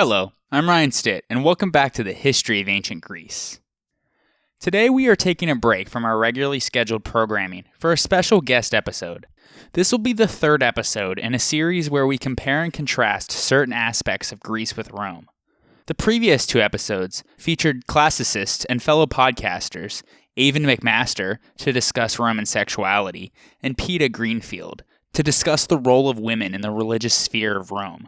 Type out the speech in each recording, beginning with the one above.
Hello, I'm Ryan Stitt, and welcome back to the History of Ancient Greece. Today we are taking a break from our regularly scheduled programming for a special guest episode. This will be the third episode in a series where we compare and contrast certain aspects of Greece with Rome. The previous two episodes featured classicists and fellow podcasters, Avon McMaster to discuss Roman sexuality, and Peta Greenfield to discuss the role of women in the religious sphere of Rome.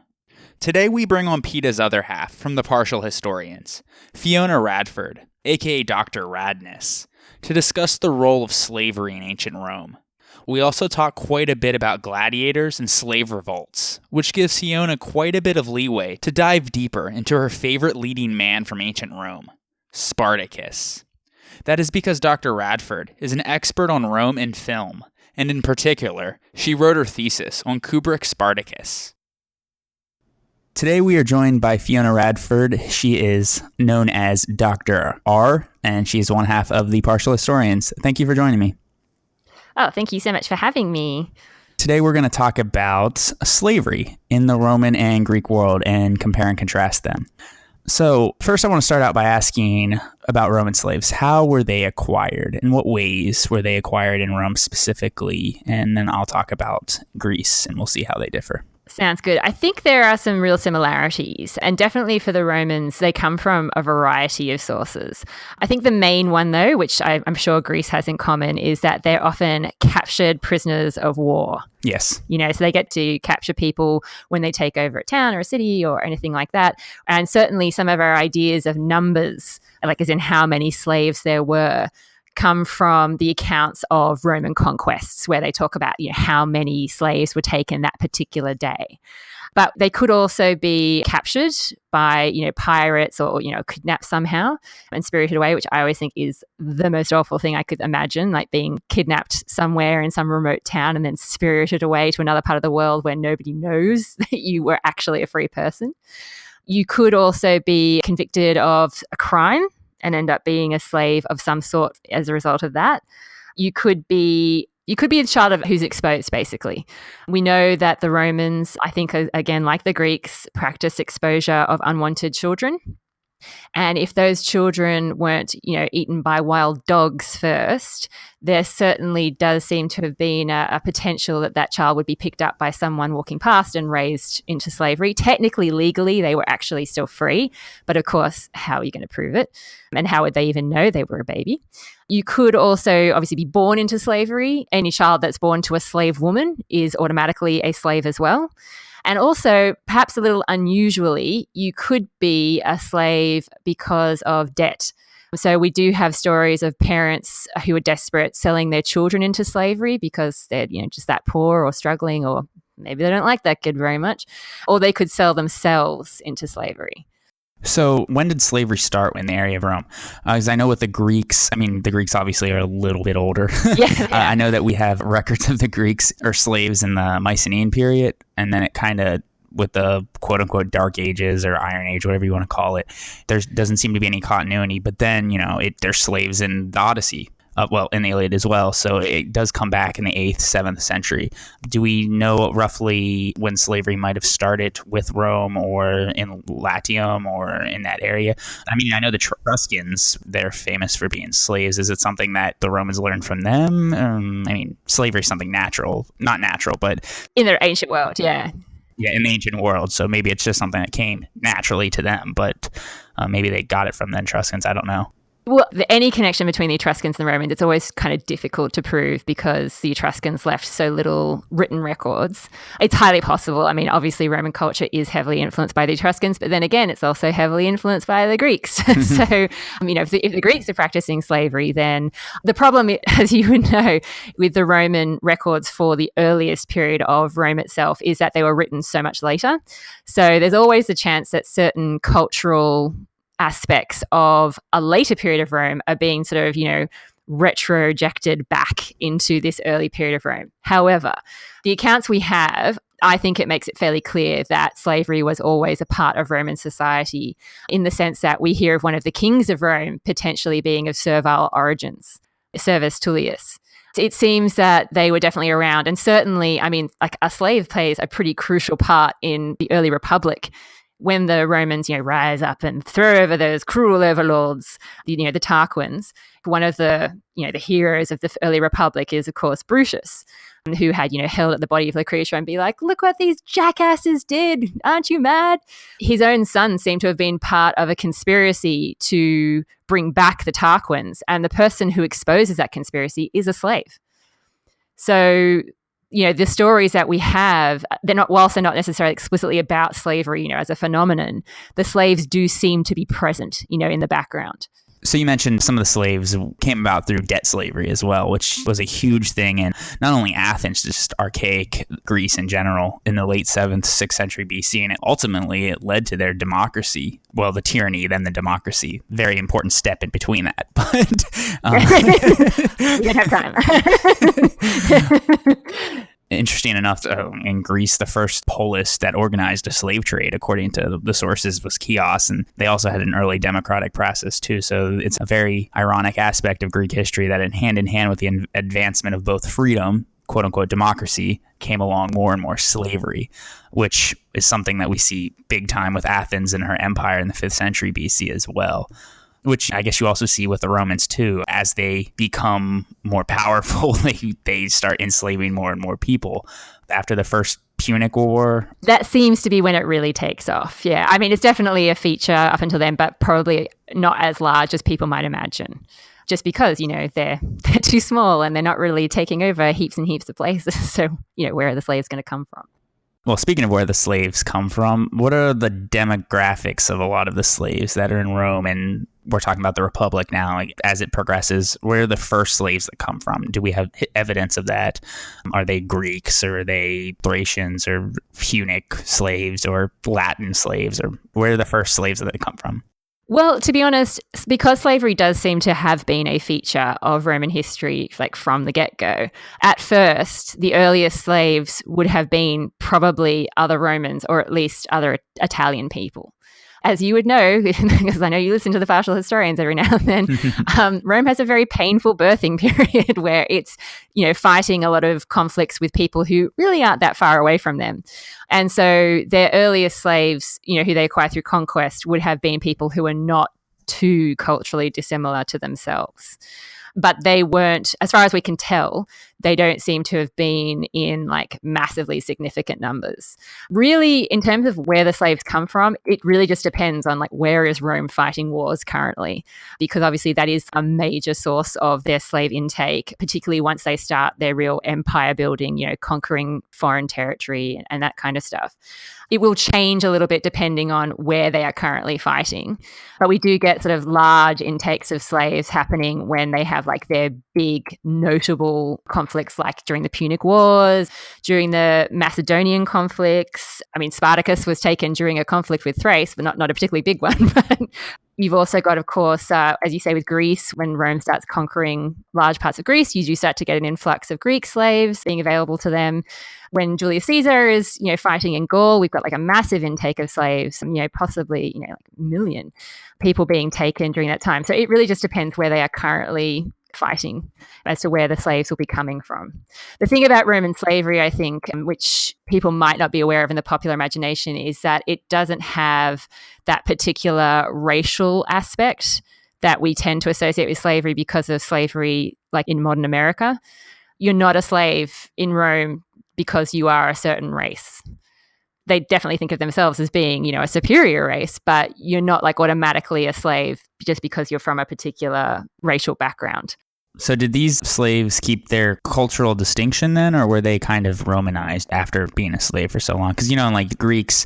Today we bring on Peta's other half from the partial historians, Fiona Radford, aka Dr. Radness, to discuss the role of slavery in ancient Rome. We also talk quite a bit about gladiators and slave revolts, which gives Fiona quite a bit of leeway to dive deeper into her favorite leading man from ancient Rome, Spartacus. That is because Dr. Radford is an expert on Rome and film, and in particular, she wrote her thesis on Kubrick's Spartacus. Today we are joined by Fiona Radford. She is known as Dr. R, and she is one half of the Partial Historians. Thank you for joining me. Oh, thank you so much for having me. Today we're going to talk about slavery in the Roman and Greek world and compare and contrast them. So first I want to start out by asking about Roman slaves. How were they acquired? In what ways were they acquired in Rome specifically? And then I'll talk about Greece and we'll see how they differ. Sounds good. I think there are some real similarities, and definitely for the Romans, they come from a variety of sources. I think the main one, though, which I'm sure Greece has in common, is that they're often captured prisoners of war. Yes. So they get to capture people when they take over a town or a city or anything like that. And certainly some of our ideas of numbers, like as in how many slaves there were, come from the accounts of Roman conquests where they talk about, how many slaves were taken that particular day. But they could also be captured by, pirates or, kidnapped somehow and spirited away, which I always think is the most awful thing I could imagine, like being kidnapped somewhere in some remote town and then spirited away to another part of the world where nobody knows that you were actually a free person. You could also be convicted of a crime and end up being a slave of some sort as a result of that. You could be the child of who's exposed, basically. We know that the Romans, I think, again, like the Greeks, practice exposure of unwanted children. And if those children weren't, eaten by wild dogs first, there certainly does seem to have been a potential that child would be picked up by someone walking past and raised into slavery. Technically, legally, they were actually still free. But of course, how are you going to prove it? And how would they even know they were a baby? You could also obviously be born into slavery. Any child that's born to a slave woman is automatically a slave as well. And also, perhaps a little unusually, you could be a slave because of debt. So we do have stories of parents who are desperate selling their children into slavery because they're, just that poor or struggling, or maybe they don't like that kid very much, or they could sell themselves into slavery. So when did slavery start in the area of Rome? Because I know with the Greeks, the Greeks obviously are a little bit older. Yeah. I know that we have records of the Greeks or slaves in the Mycenaean period, and then it kind of, with the quote-unquote Dark Ages or Iron Age, whatever you want to call it, there doesn't seem to be any continuity. But then, they're slaves in the Odyssey. In the Iliad as well. So it does come back in the 8th, 7th century. Do we know roughly when slavery might have started with Rome or in Latium or in that area? I know the Etruscans, they're famous for being slaves. Is it something that the Romans learned from them? Slavery is something natural. Not natural, but... in their ancient world, yeah. Yeah, in the ancient world. So maybe it's just something that came naturally to them, but maybe they got it from the Etruscans. I don't know. Well, any connection between the Etruscans and the Romans, it's always kind of difficult to prove because the Etruscans left so little written records. It's highly possible. Obviously Roman culture is heavily influenced by the Etruscans, but then again, it's also heavily influenced by the Greeks. So, if the Greeks are practicing slavery, then the problem, as you would know, with the Roman records for the earliest period of Rome itself is that they were written so much later. So there's always the chance that certain cultural aspects of a later period of Rome are being sort of, retrojected back into this early period of Rome. However, the accounts we have, I think it makes it fairly clear that slavery was always a part of Roman society, in the sense that we hear of one of the kings of Rome potentially being of servile origins, Servius Tullius. It seems that they were definitely around, and certainly, a slave plays a pretty crucial part in the early republic when the Romans, rise up and throw over those cruel overlords, the Tarquins, one of the, the heroes of the early Republic is, of course, Brutus, who had, held at the body of Lucretia and be like, look what these jackasses did. Aren't you mad? His own son seemed to have been part of a conspiracy to bring back the Tarquins. And the person who exposes that conspiracy is a slave. So, the stories that we have, whilst they're not necessarily explicitly about slavery, as a phenomenon, the slaves do seem to be present, in the background. So you mentioned some of the slaves came about through debt slavery as well, which was a huge thing in not only Athens, just archaic Greece in general in the late 7th, 6th century BC. And ultimately, it led to their democracy. Well, the tyranny, then the democracy. Very important step in between that. But we don't have time. Interesting enough, in Greece, the first polis that organized a slave trade, according to the sources, was Chios, and they also had an early democratic process too. So it's a very ironic aspect of Greek history that in hand with the advancement of both freedom, quote unquote democracy, came along more and more slavery, which is something that we see big time with Athens and her empire in the 5th century BC as well. Which I guess you also see with the Romans too. As they become more powerful, they start enslaving more and more people. After the first Punic War, that seems to be when it really takes off. Yeah, I mean, it's definitely a feature up until then, but probably not as large as people might imagine. Just because, they're too small and they're not really taking over heaps and heaps of places. So, where are the slaves going to come from? Well, speaking of where the slaves come from, what are the demographics of a lot of the slaves that are in Rome? And we're talking about the Republic now. As it progresses, where are the first slaves that come from? Do we have evidence of that? Are they Greeks, or are they Thracians, or Punic slaves, or Latin slaves? Or where are the first slaves that they come from? Well, to be honest, because slavery does seem to have been a feature of Roman history, from the get-go, at first, the earliest slaves would have been probably other Romans, or at least other Italian people. As you would know, because I know you listen to the partial historians every now and then, Rome has a very painful birthing period where it's, fighting a lot of conflicts with people who really aren't that far away from them. And so their earliest slaves, who they acquire through conquest, would have been people who are not too culturally dissimilar to themselves. But they weren't, as far as we can tell, they don't seem to have been in massively significant numbers. Really, in terms of where the slaves come from, it really just depends on where is Rome fighting wars currently, because obviously that is a major source of their slave intake, particularly once they start their real empire building, conquering foreign territory and that kind of stuff. It will change a little bit depending on where they are currently fighting. But we do get sort of large intakes of slaves happening when they have their big notable conflicts, during the Punic Wars, during the Macedonian conflicts. I mean, Spartacus was taken during a conflict with Thrace, but not a particularly big one. But you've also got, of course, as you say, with Greece, when Rome starts conquering large parts of Greece, you do start to get an influx of Greek slaves being available to them. When Julius Caesar is, fighting in Gaul, we've got a massive intake of slaves, possibly, a million people being taken during that time. So it really just depends where they are currently fighting as to where the slaves will be coming from. The thing about Roman slavery, I think, which people might not be aware of in the popular imagination, is that it doesn't have that particular racial aspect that we tend to associate with slavery because of slavery in modern America. You're not a slave in Rome because you are a certain race. They definitely think of themselves as being, a superior race, but you're not automatically a slave just because you're from a particular racial background. So did these slaves keep their cultural distinction then, or were they kind of Romanized after being a slave for so long? Because, the Greeks,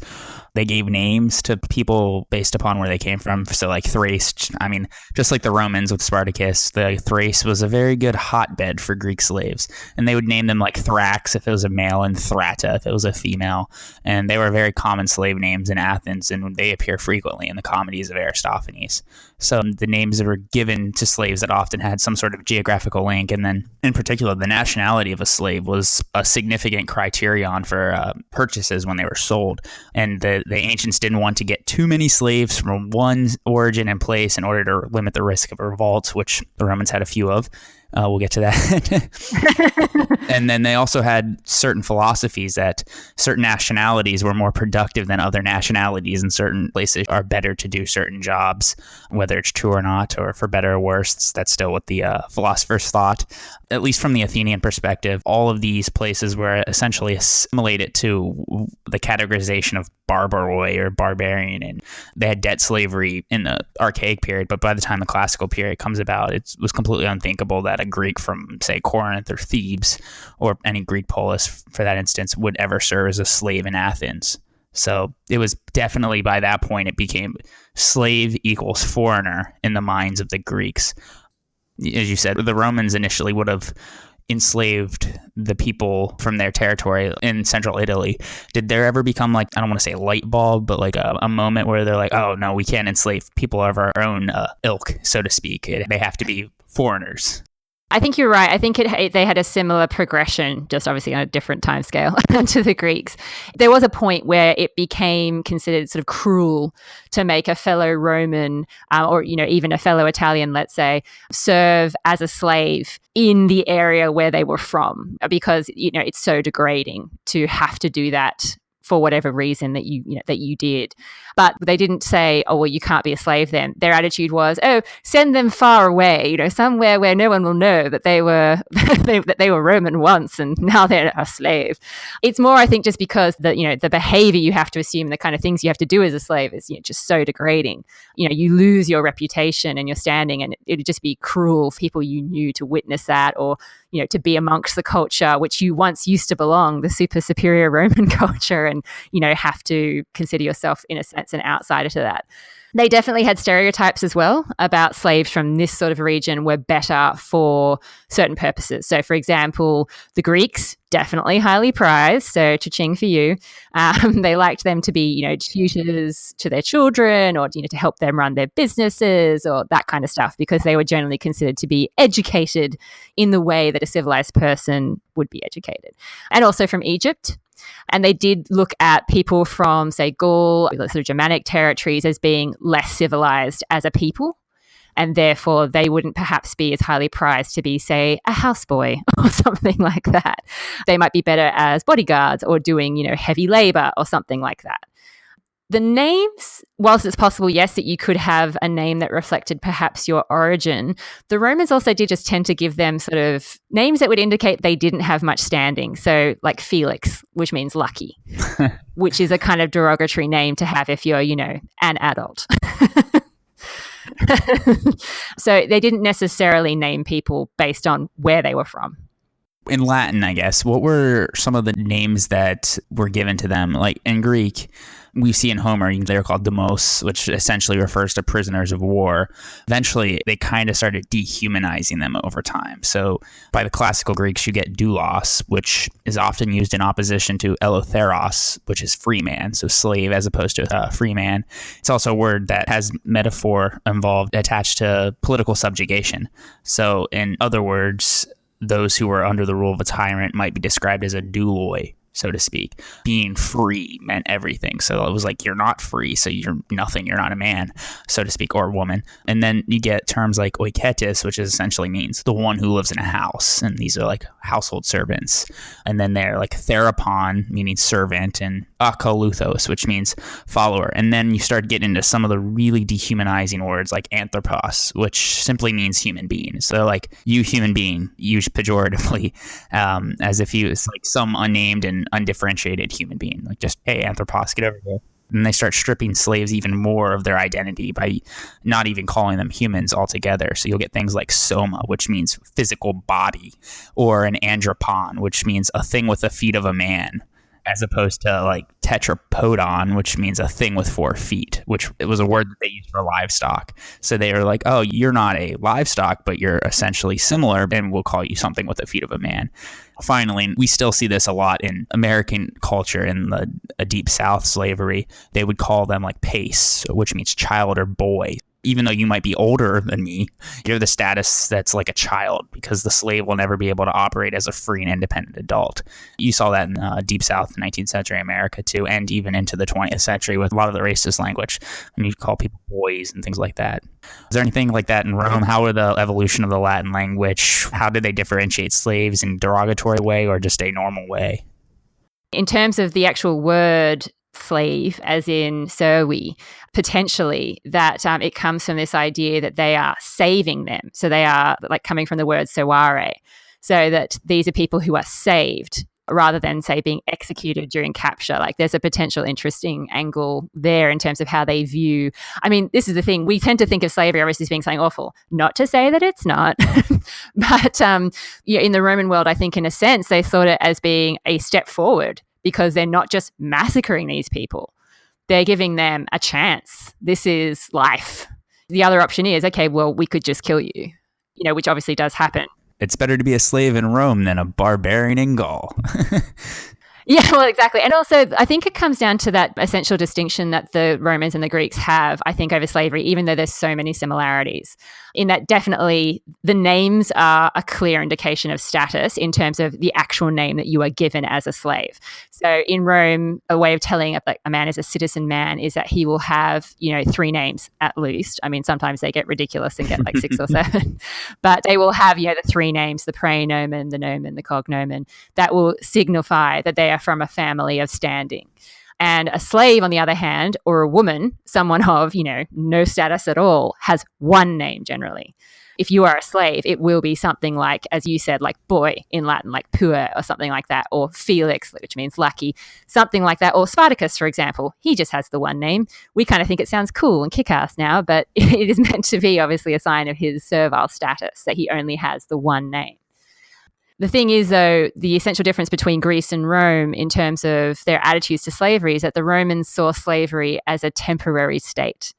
they gave names to people based upon where they came from. So Thrace, I mean, just like the Romans with Spartacus, the Thrace was a very good hotbed for Greek slaves. And they would name them Thrax if it was a male and Thrata if it was a female. And they were very common slave names in Athens, and they appear frequently in the comedies of Aristophanes. So the names that were given to slaves that often had some sort of geographical link. And then in particular, the nationality of a slave was a significant criterion for purchases when they were sold. And the ancients didn't want to get too many slaves from one origin and place in order to limit the risk of revolt, which the Romans had a few of. We'll get to that. And then they also had certain philosophies that certain nationalities were more productive than other nationalities, and certain places are better to do certain jobs, whether it's true or not, or for better or worse. That's still what the philosophers thought. At least from the Athenian perspective, all of these places were essentially assimilated to the categorization of barbaroi or barbarian, and they had debt slavery in the archaic period, but by the time the classical period comes about, it was completely unthinkable that a Greek from, say, Corinth or Thebes, or any Greek polis for that instance, would ever serve as a slave in Athens. So it was definitely, by that point, it became slave equals foreigner in the minds of the Greeks. As you said, the Romans initially would have enslaved the people from their territory in central Italy. Did there ever become, like, I don't want to say a light bulb, but like a moment where they're like, oh no, we can't enslave people of our own ilk, so to speak. They have to be foreigners. I think you're right. I think they had a similar progression, just obviously on a different time scale to the Greeks. There was a point where it became considered sort of cruel to make a fellow Roman or, even a fellow Italian, let's say, serve as a slave in the area where they were from, because, it's so degrading to have to do that for whatever reason that you did. But they didn't say, oh, well, you can't be a slave then. Their attitude was, oh, send them far away, somewhere where no one will know that they were that they were Roman once and now they're a slave. It's more, I think, just because the behavior you have to assume, the kind of things you have to do as a slave is just so degrading. You lose your reputation and your standing, and it'd just be cruel for people you knew to witness that, or to be amongst the culture which you once used to belong, the super superior Roman culture, and have to consider yourself, in a sense, an outsider to that. They definitely had stereotypes as well about slaves from this sort of region were better for certain purposes. So, for example, the Greeks, definitely highly prized. So, cha-ching for you. They liked them to be, tutors to their children, or, to help them run their businesses or that kind of stuff, because they were generally considered to be educated in the way that a civilized person would be educated. And also from Egypt. And they did look at people from, say, Gaul, sort of Germanic territories, as being less civilized as a people. And therefore, they wouldn't perhaps be as highly prized to be, say, a houseboy or something like that. They might be better as bodyguards or doing, heavy labor or something like that. The names, whilst it's possible, yes, that you could have a name that reflected perhaps your origin, the Romans also did just tend to give them sort of names that would indicate they didn't have much standing. So like Felix, which means lucky, which is a kind of derogatory name to have if you're, an adult. So they didn't necessarily name people based on where they were from. In Latin, I guess, what were some of the names that were given to them? Like in Greek, we see in Homer, they're called demos, which essentially refers to prisoners of war. Eventually, they kind of started dehumanizing them over time. So by the classical Greeks, you get doulos, which is often used in opposition to eleutheros, which is free man, so slave as opposed to free man. It's also a word that has metaphor involved attached to political subjugation. So in other words, those who were under the rule of a tyrant might be described as a douloi, so to speak. Being free meant everything. So it was like, you're not free, so you're nothing. You're not a man, so to speak, or a woman. And then you get terms like oiketes, which essentially means the one who lives in a house. And these are like household servants. And then they're like therapon, meaning servant, and akoluthos, which means follower. And then you start getting into some of the really dehumanizing words like anthropos, which simply means human being. So they're like, you human being, used pejoratively, as if he was like some unnamed and undifferentiated human being. Like, just, hey, anthropos, get over here. And they start stripping slaves even more of their identity by not even calling them humans altogether. So you'll get things like soma, which means physical body, or an andropon, which means a thing with the feet of a man, as opposed to like tetrapodon, which means a thing with 4 feet, which it was a word that they used for livestock. So they were like, oh, you're not a livestock, but you're essentially similar, and we'll call you something with the feet of a man. Finally, we still see this a lot in American culture, in the Deep South slavery. They would call them like pace, which means child or boy. even though you might be older than me, you're the status that's like a child, because the slave will never be able to operate as a free and independent adult. You saw that in Deep South 19th century America too, and even into the 20th century with a lot of the racist language. And you call people boys and things like that. Is there anything like that in Rome? How were the evolution of the Latin language? How did they differentiate slaves in a derogatory way or just a normal way? In terms of the actual word slave, as in servi, potentially that it comes from this idea that they are saving them. So they are like coming from the word servare. So that these are people who are saved rather than, say, being executed during capture. Like there's a potential interesting angle there in terms of how they view. I mean, this is the thing. We tend to think of slavery obviously as being something awful. Not to say that it's not. But in the Roman world, I think in a sense, they thought it as being a step forward, because they're not just massacring these people. They're giving them a chance. This is life. The other option is, okay, well, we could just kill you, which obviously does happen. It's better to be a slave in Rome than a barbarian in Gaul. Yeah, well, exactly. And also, I think it comes down to that essential distinction that the Romans and the Greeks have, I think, over slavery, even though there's so many similarities, in that definitely the names are a clear indication of status in terms of the actual name that you are given as a slave. So in Rome, a way of telling a man is a citizen man is that he will have, 3 names at least. I mean, sometimes they get ridiculous and get like 6 or 7, but they will have, the 3 names, the praenomen, the nomen, the cognomen, that will signify that they are from a family of standing. And a slave, on the other hand, or a woman, someone of, no status at all, has 1 name generally. If you are a slave, it will be something like, as you said, like boy in Latin, like puer or something like that, or Felix, which means lucky, something like that. Or Spartacus, for example, he just has the 1 name. We kind of think it sounds cool and kick-ass now, but it is meant to be obviously a sign of his servile status, that he only has the 1 name. The thing is, though, the essential difference between Greece and Rome in terms of their attitudes to slavery is that the Romans saw slavery as a temporary state.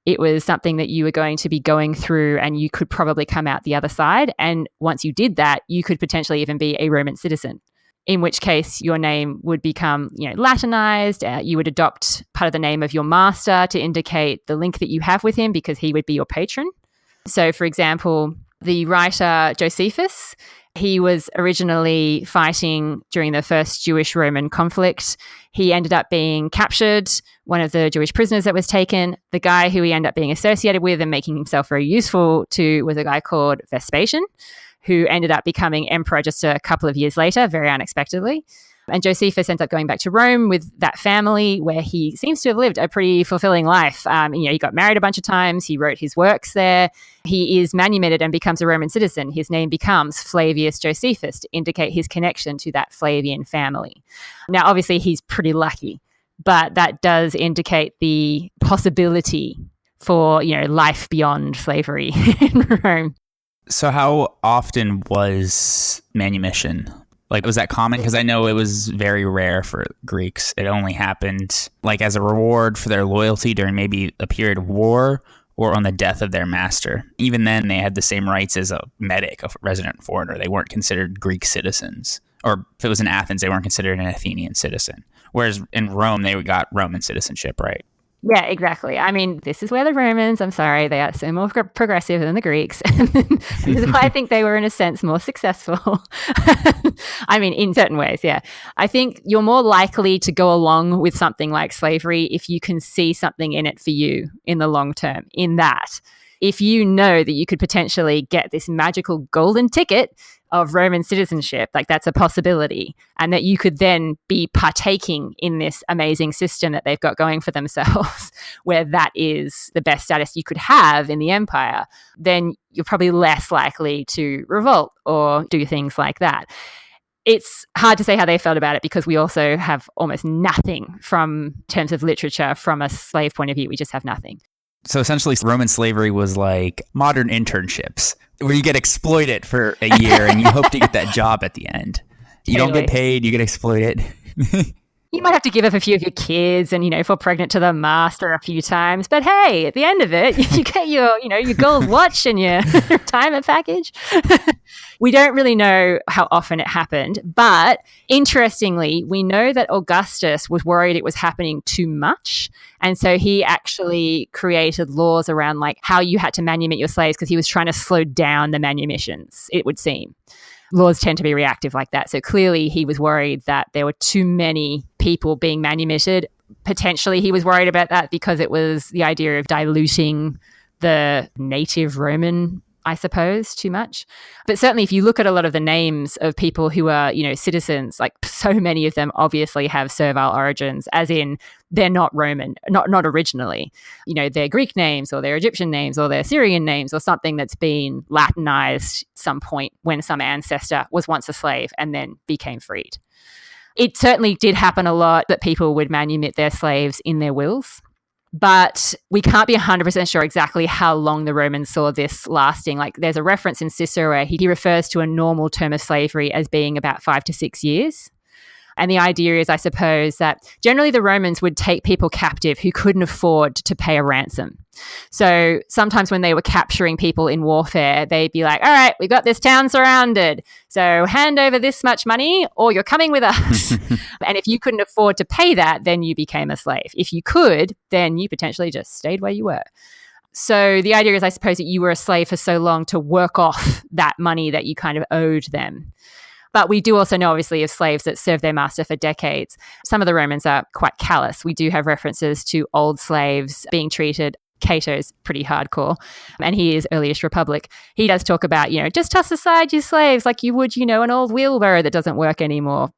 It was something that you were going to be going through and you could probably come out the other side. And once you did that, you could potentially even be a Roman citizen, in which case your name would become, Latinized. You would adopt part of the name of your master to indicate the link that you have with him, because he would be your patron. So, for example, the writer Josephus, he was originally fighting during the first Jewish-Roman conflict. He ended up being captured, one of the Jewish prisoners that was taken. The guy who he ended up being associated with and making himself very useful to was a guy called Vespasian, who ended up becoming emperor just a couple of years later, very unexpectedly. And Josephus ends up going back to Rome with that family, where he seems to have lived a pretty fulfilling life. He got married a bunch of times. He wrote his works there. He is manumitted and becomes a Roman citizen. His name becomes Flavius Josephus to indicate his connection to that Flavian family. Now, obviously, he's pretty lucky, but that does indicate the possibility for, life beyond slavery in Rome. So how often was manumission? Like, was that common? Because I know it was very rare for Greeks. It only happened like as a reward for their loyalty during maybe a period of war or on the death of their master. Even then, they had the same rights as a medic, a resident foreigner. They weren't considered Greek citizens. Or if it was in Athens, they weren't considered an Athenian citizen. Whereas in Rome, they got Roman citizenship, right? Yeah, exactly. I mean, this is where the Romans, I'm sorry, they are so more progressive than the Greeks. And this is why I think they were, in a sense, more successful. I mean, in certain ways, yeah. I think you're more likely to go along with something like slavery if you can see something in it for you in the long term, in that. If you know that you could potentially get this magical golden ticket of Roman citizenship, like that's a possibility, and that you could then be partaking in this amazing system that they've got going for themselves, where that is the best status you could have in the empire, then you're probably less likely to revolt or do things like that. It's hard to say how they felt about it, because we also have almost nothing from terms of literature from a slave point of view. We just have nothing. So essentially, Roman slavery was like modern internships, where you get exploited for a year and you hope to get that job at the end. You don't get paid, you get exploited. You might have to give up a few of your kids and, fall pregnant to the master a few times. But hey, at the end of it, you get your gold watch and your retirement package. We don't really know how often it happened. But interestingly, we know that Augustus was worried it was happening too much. And so he actually created laws around like how you had to manumit your slaves because he was trying to slow down the manumissions, it would seem. Laws tend to be reactive like that. So clearly he was worried that there were too many people being manumitted. Potentially he was worried about that because it was the idea of diluting the native Roman, I suppose, too much. But certainly if you look at a lot of the names of people who are, citizens, like so many of them obviously have servile origins, as in they're not Roman, not originally. They're Greek names or they're Egyptian names or they're Syrian names or something that's been Latinized at some point when some ancestor was once a slave and then became freed. It certainly did happen a lot that people would manumit their slaves in their wills. But we can't be 100% sure exactly how long the Romans saw this lasting. Like there's a reference in Cicero where he refers to a normal term of slavery as being about 5 to 6 years. And the idea is, I suppose, that generally the Romans would take people captive who couldn't afford to pay a ransom. So sometimes when they were capturing people in warfare, they'd be like, all right, we got this town surrounded. So hand over this much money or you're coming with us. And if you couldn't afford to pay that, then you became a slave. If you could, then you potentially just stayed where you were. So the idea is, I suppose, that you were a slave for so long to work off that money that you kind of owed them. But we do also know, obviously, of slaves that served their master for decades. Some of the Romans are quite callous. We do have references to old slaves being treated. Cato's pretty hardcore, and he is earliest republic. He does talk about, just toss aside your slaves like you would, an old wheelbarrow that doesn't work anymore.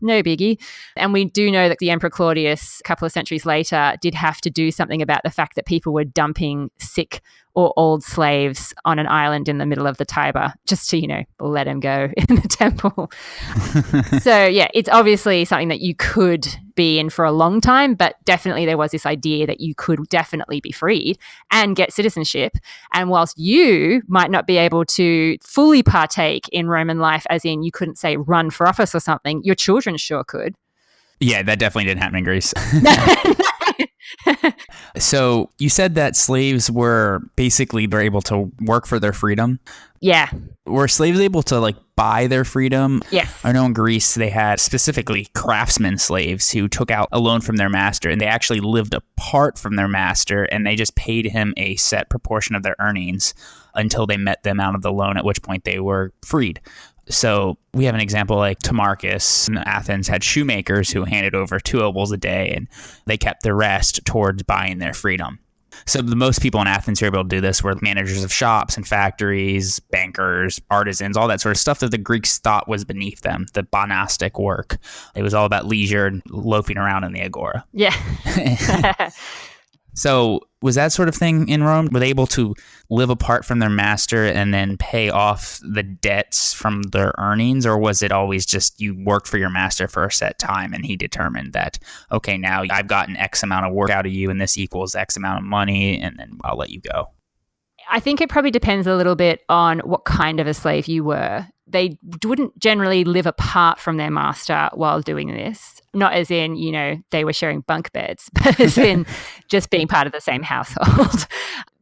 No biggie. And we do know that the Emperor Claudius, a couple of centuries later, did have to do something about the fact that people were dumping sick or old slaves on an island in the middle of the Tiber just to, let them go in the temple. So, yeah, it's obviously something that you could be in for a long time, but definitely there was this idea that you could definitely be freed and get citizenship. And whilst you might not be able to fully partake in Roman life, as in you couldn't, say, run for office or something, your children sure could. Yeah, that definitely didn't happen in Greece. So you said that slaves were able to work for their freedom. Yeah. Were slaves able to buy their freedom? Yes. I know in Greece they had specifically craftsmen slaves who took out a loan from their master, and they actually lived apart from their master, and they just paid him a set proportion of their earnings until they met the amount of the loan, at which point they were freed. So we have an example like Spartacus in Athens had shoemakers who handed over 2 obols a day, and they kept the rest towards buying their freedom. So the most people in Athens who were able to do this were managers of shops and factories, bankers, artisans, all that sort of stuff that the Greeks thought was beneath them, the monastic work. It was all about leisure and loafing around in the agora. Yeah. So was that sort of thing in Rome? Were they able to live apart from their master and then pay off the debts from their earnings? Or was it always just you worked for your master for a set time and he determined that, okay, now I've gotten X amount of work out of you and this equals X amount of money and then I'll let you go? I think it probably depends a little bit on what kind of a slave you were. They wouldn't generally live apart from their master while doing this. Not as in, they were sharing bunk beds, but as in just being part of the same household.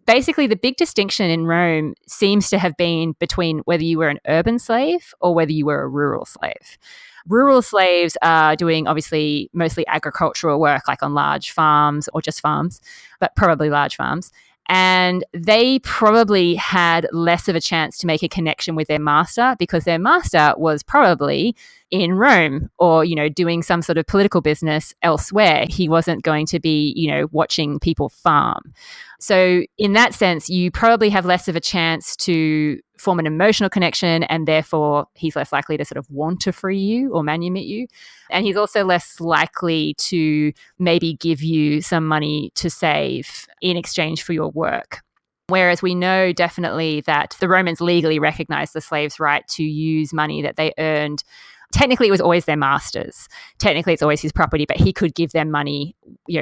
Basically, the big distinction in Rome seems to have been between whether you were an urban slave or whether you were a rural slave. Rural slaves are doing, obviously, mostly agricultural work, like on large farms or just farms, but probably large farms. And they probably had less of a chance to make a connection with their master because their master was probably in Rome or, doing some sort of political business elsewhere. He wasn't going to be, watching people farm. So in that sense, you probably have less of a chance to form an emotional connection, and therefore he's less likely to sort of want to free you or manumit you. And he's also less likely to maybe give you some money to save in exchange for your work. Whereas we know definitely that the Romans legally recognized the slave's right to use money that they earned. Technically, it was always their master's. Technically, it's always his property, but he could give them money,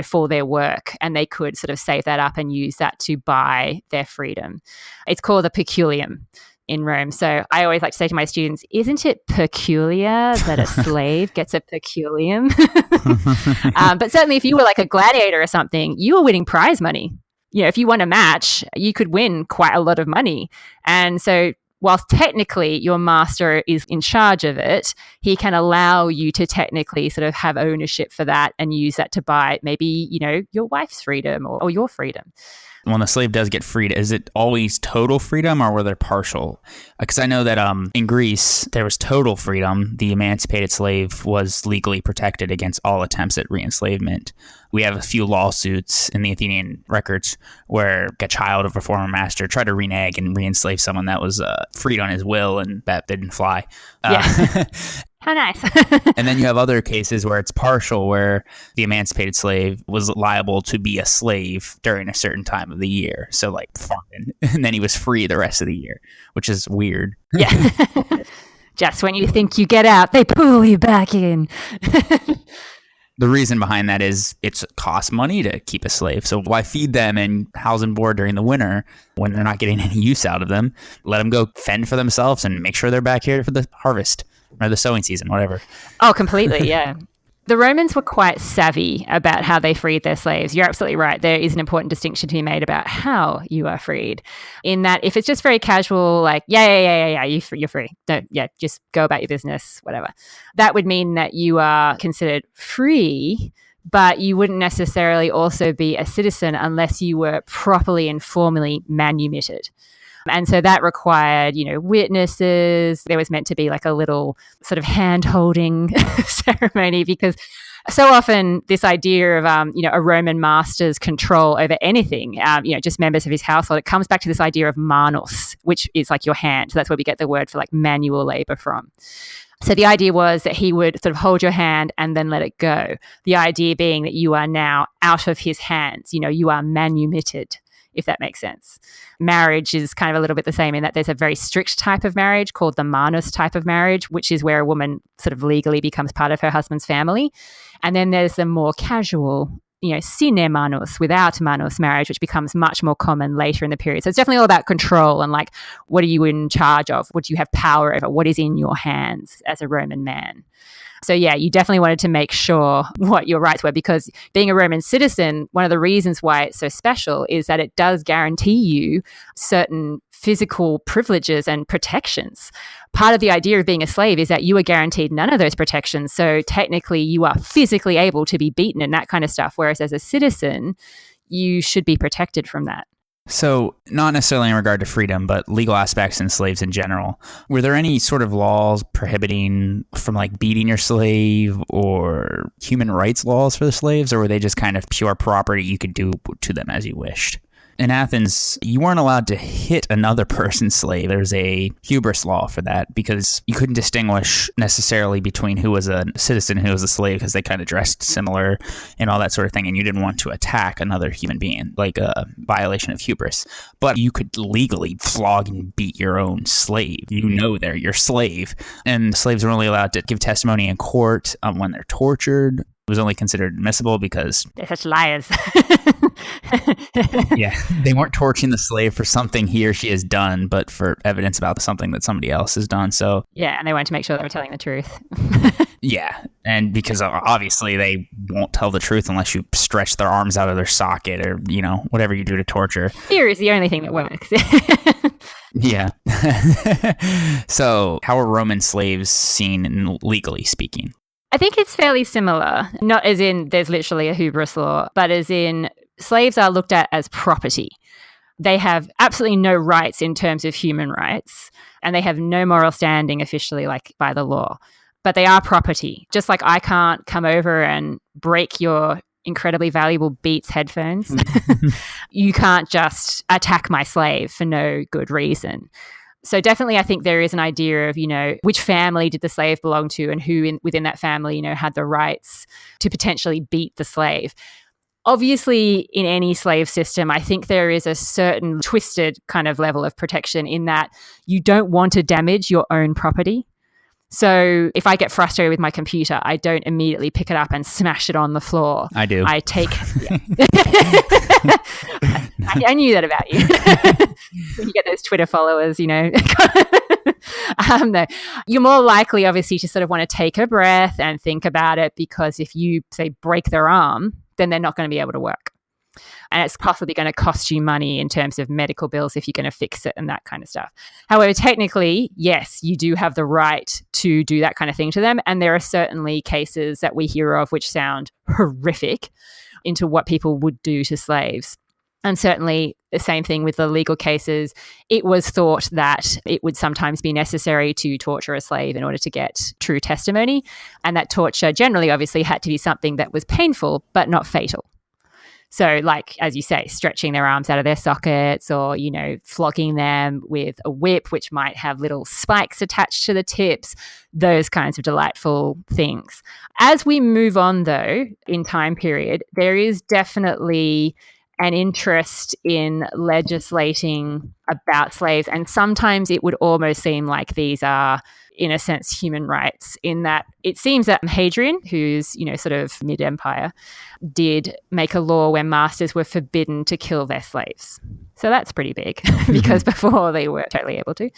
for their work, and they could sort of save that up and use that to buy their freedom. It's called a peculium in Rome. So I always like to say to my students, isn't it peculiar that a slave gets a peculium? But certainly if you were like a gladiator or something, you were winning prize money. If you won a match, you could win quite a lot of money. And so whilst technically your master is in charge of it, he can allow you to technically sort of have ownership for that and use that to buy maybe, your wife's freedom or your freedom. When the slave does get freed, is it always total freedom or were there partial? Because I know that in Greece, there was total freedom. The emancipated slave was legally protected against all attempts at re-enslavement. We have a few lawsuits in the Athenian records where a child of a former master tried to renege and re-enslave someone that was freed on his will, and that didn't fly. Yeah. How nice. And then you have other cases where it's partial, where the emancipated slave was liable to be a slave during a certain time of the year. So like fine. And then he was free the rest of the year, which is weird. Yeah. Just when you think you get out, they pull you back in. The reason behind that is it costs money to keep a slave. So why feed them and house and board during the winter when they're not getting any use out of them? Let them go fend for themselves and make sure they're back here for the harvest or the sowing season, whatever. Oh, completely, yeah. The Romans were quite savvy about how they freed their slaves. You're absolutely right. There is an important distinction to be made about how you are freed. In that, if it's just very casual, like, you're free. Just go about your business, whatever. That would mean that you are considered free, but you wouldn't necessarily also be a citizen unless you were properly and formally manumitted. And so that required, witnesses. There was meant to be like a little sort of hand-holding ceremony, because so often this idea of, a Roman master's control over anything, just members of his household, it comes back to this idea of manus, which is like your hand. So that's where we get the word for like manual labor from. So the idea was that he would sort of hold your hand and then let it go. The idea being that you are now out of his hands, you are manumitted, if that makes sense. Marriage is kind of a little bit the same in that there's a very strict type of marriage called the manus type of marriage, which is where a woman sort of legally becomes part of her husband's family. And then there's the more casual, sine manus, without manus marriage, which becomes much more common later in the period. So it's definitely all about control and like, what are you in charge of? What do you have power over? What is in your hands as a Roman man? So yeah, you definitely wanted to make sure what your rights were, because being a Roman citizen, one of the reasons why it's so special is that it does guarantee you certain physical privileges and protections. Part of the idea of being a slave is that you are guaranteed none of those protections. So technically you are physically able to be beaten and that kind of stuff. Whereas as a citizen, you should be protected from that. So not necessarily in regard to freedom, but legal aspects in slaves in general. Were there any sort of laws prohibiting from like beating your slave or human rights laws for the slaves, or were they just kind of pure property you could do to them as you wished? In Athens, you weren't allowed to hit another person's slave. There's a hubris law for that because you couldn't distinguish necessarily between who was a citizen and who was a slave because they kind of dressed similar and all that sort of thing. And you didn't want to attack another human being, like a violation of hubris. But you could legally flog and beat your own slave. They're your slave. And slaves were only allowed to give testimony in court when they're tortured. It was only considered admissible because they're such liars. Yeah, they weren't torturing the slave for something he or she has done, but for evidence about something that somebody else has done. So yeah, and they wanted to make sure they were telling the truth. Yeah, and because obviously they won't tell the truth unless you stretch their arms out of their socket or, whatever you do to torture. Fear is the only thing that works. Yeah. So how are Roman slaves seen legally speaking? I think it's fairly similar, not as in there's literally a hubris law, but as in slaves are looked at as property. They have absolutely no rights in terms of human rights, and they have no moral standing officially, like by the law. But they are property. Just like I can't come over and break your incredibly valuable Beats headphones, you can't just attack my slave for no good reason. So definitely I think there is an idea of, which family did the slave belong to and who within that family, had the rights to potentially beat the slave. Obviously, in any slave system, I think there is a certain twisted kind of level of protection in that you don't want to damage your own property. So if I get frustrated with my computer, I don't immediately pick it up and smash it on the floor. I do. I take... Yeah. I knew that about you. When you get those Twitter followers, No. You're more likely, obviously, to sort of want to take a breath and think about it, because if you, say, break their arm, then they're not going to be able to work. And it's possibly going to cost you money in terms of medical bills if you're going to fix it and that kind of stuff. However, technically, yes, you do have the right to do that kind of thing to them. And there are certainly cases that we hear of which sound horrific into what people would do to slaves. And certainly the same thing with the legal cases. It was thought that it would sometimes be necessary to torture a slave in order to get true testimony. And that torture generally obviously had to be something that was painful, but not fatal. So like, as you say, stretching their arms out of their sockets or, flogging them with a whip, which might have little spikes attached to the tips, those kinds of delightful things. As we move on, though, in time period, there is definitely an interest in legislating about slaves. And sometimes it would almost seem like these are, in a sense, human rights, in that it seems that Hadrian, who's, sort of mid-empire, did make a law where masters were forbidden to kill their slaves. So that's pretty big because before they were totally able to.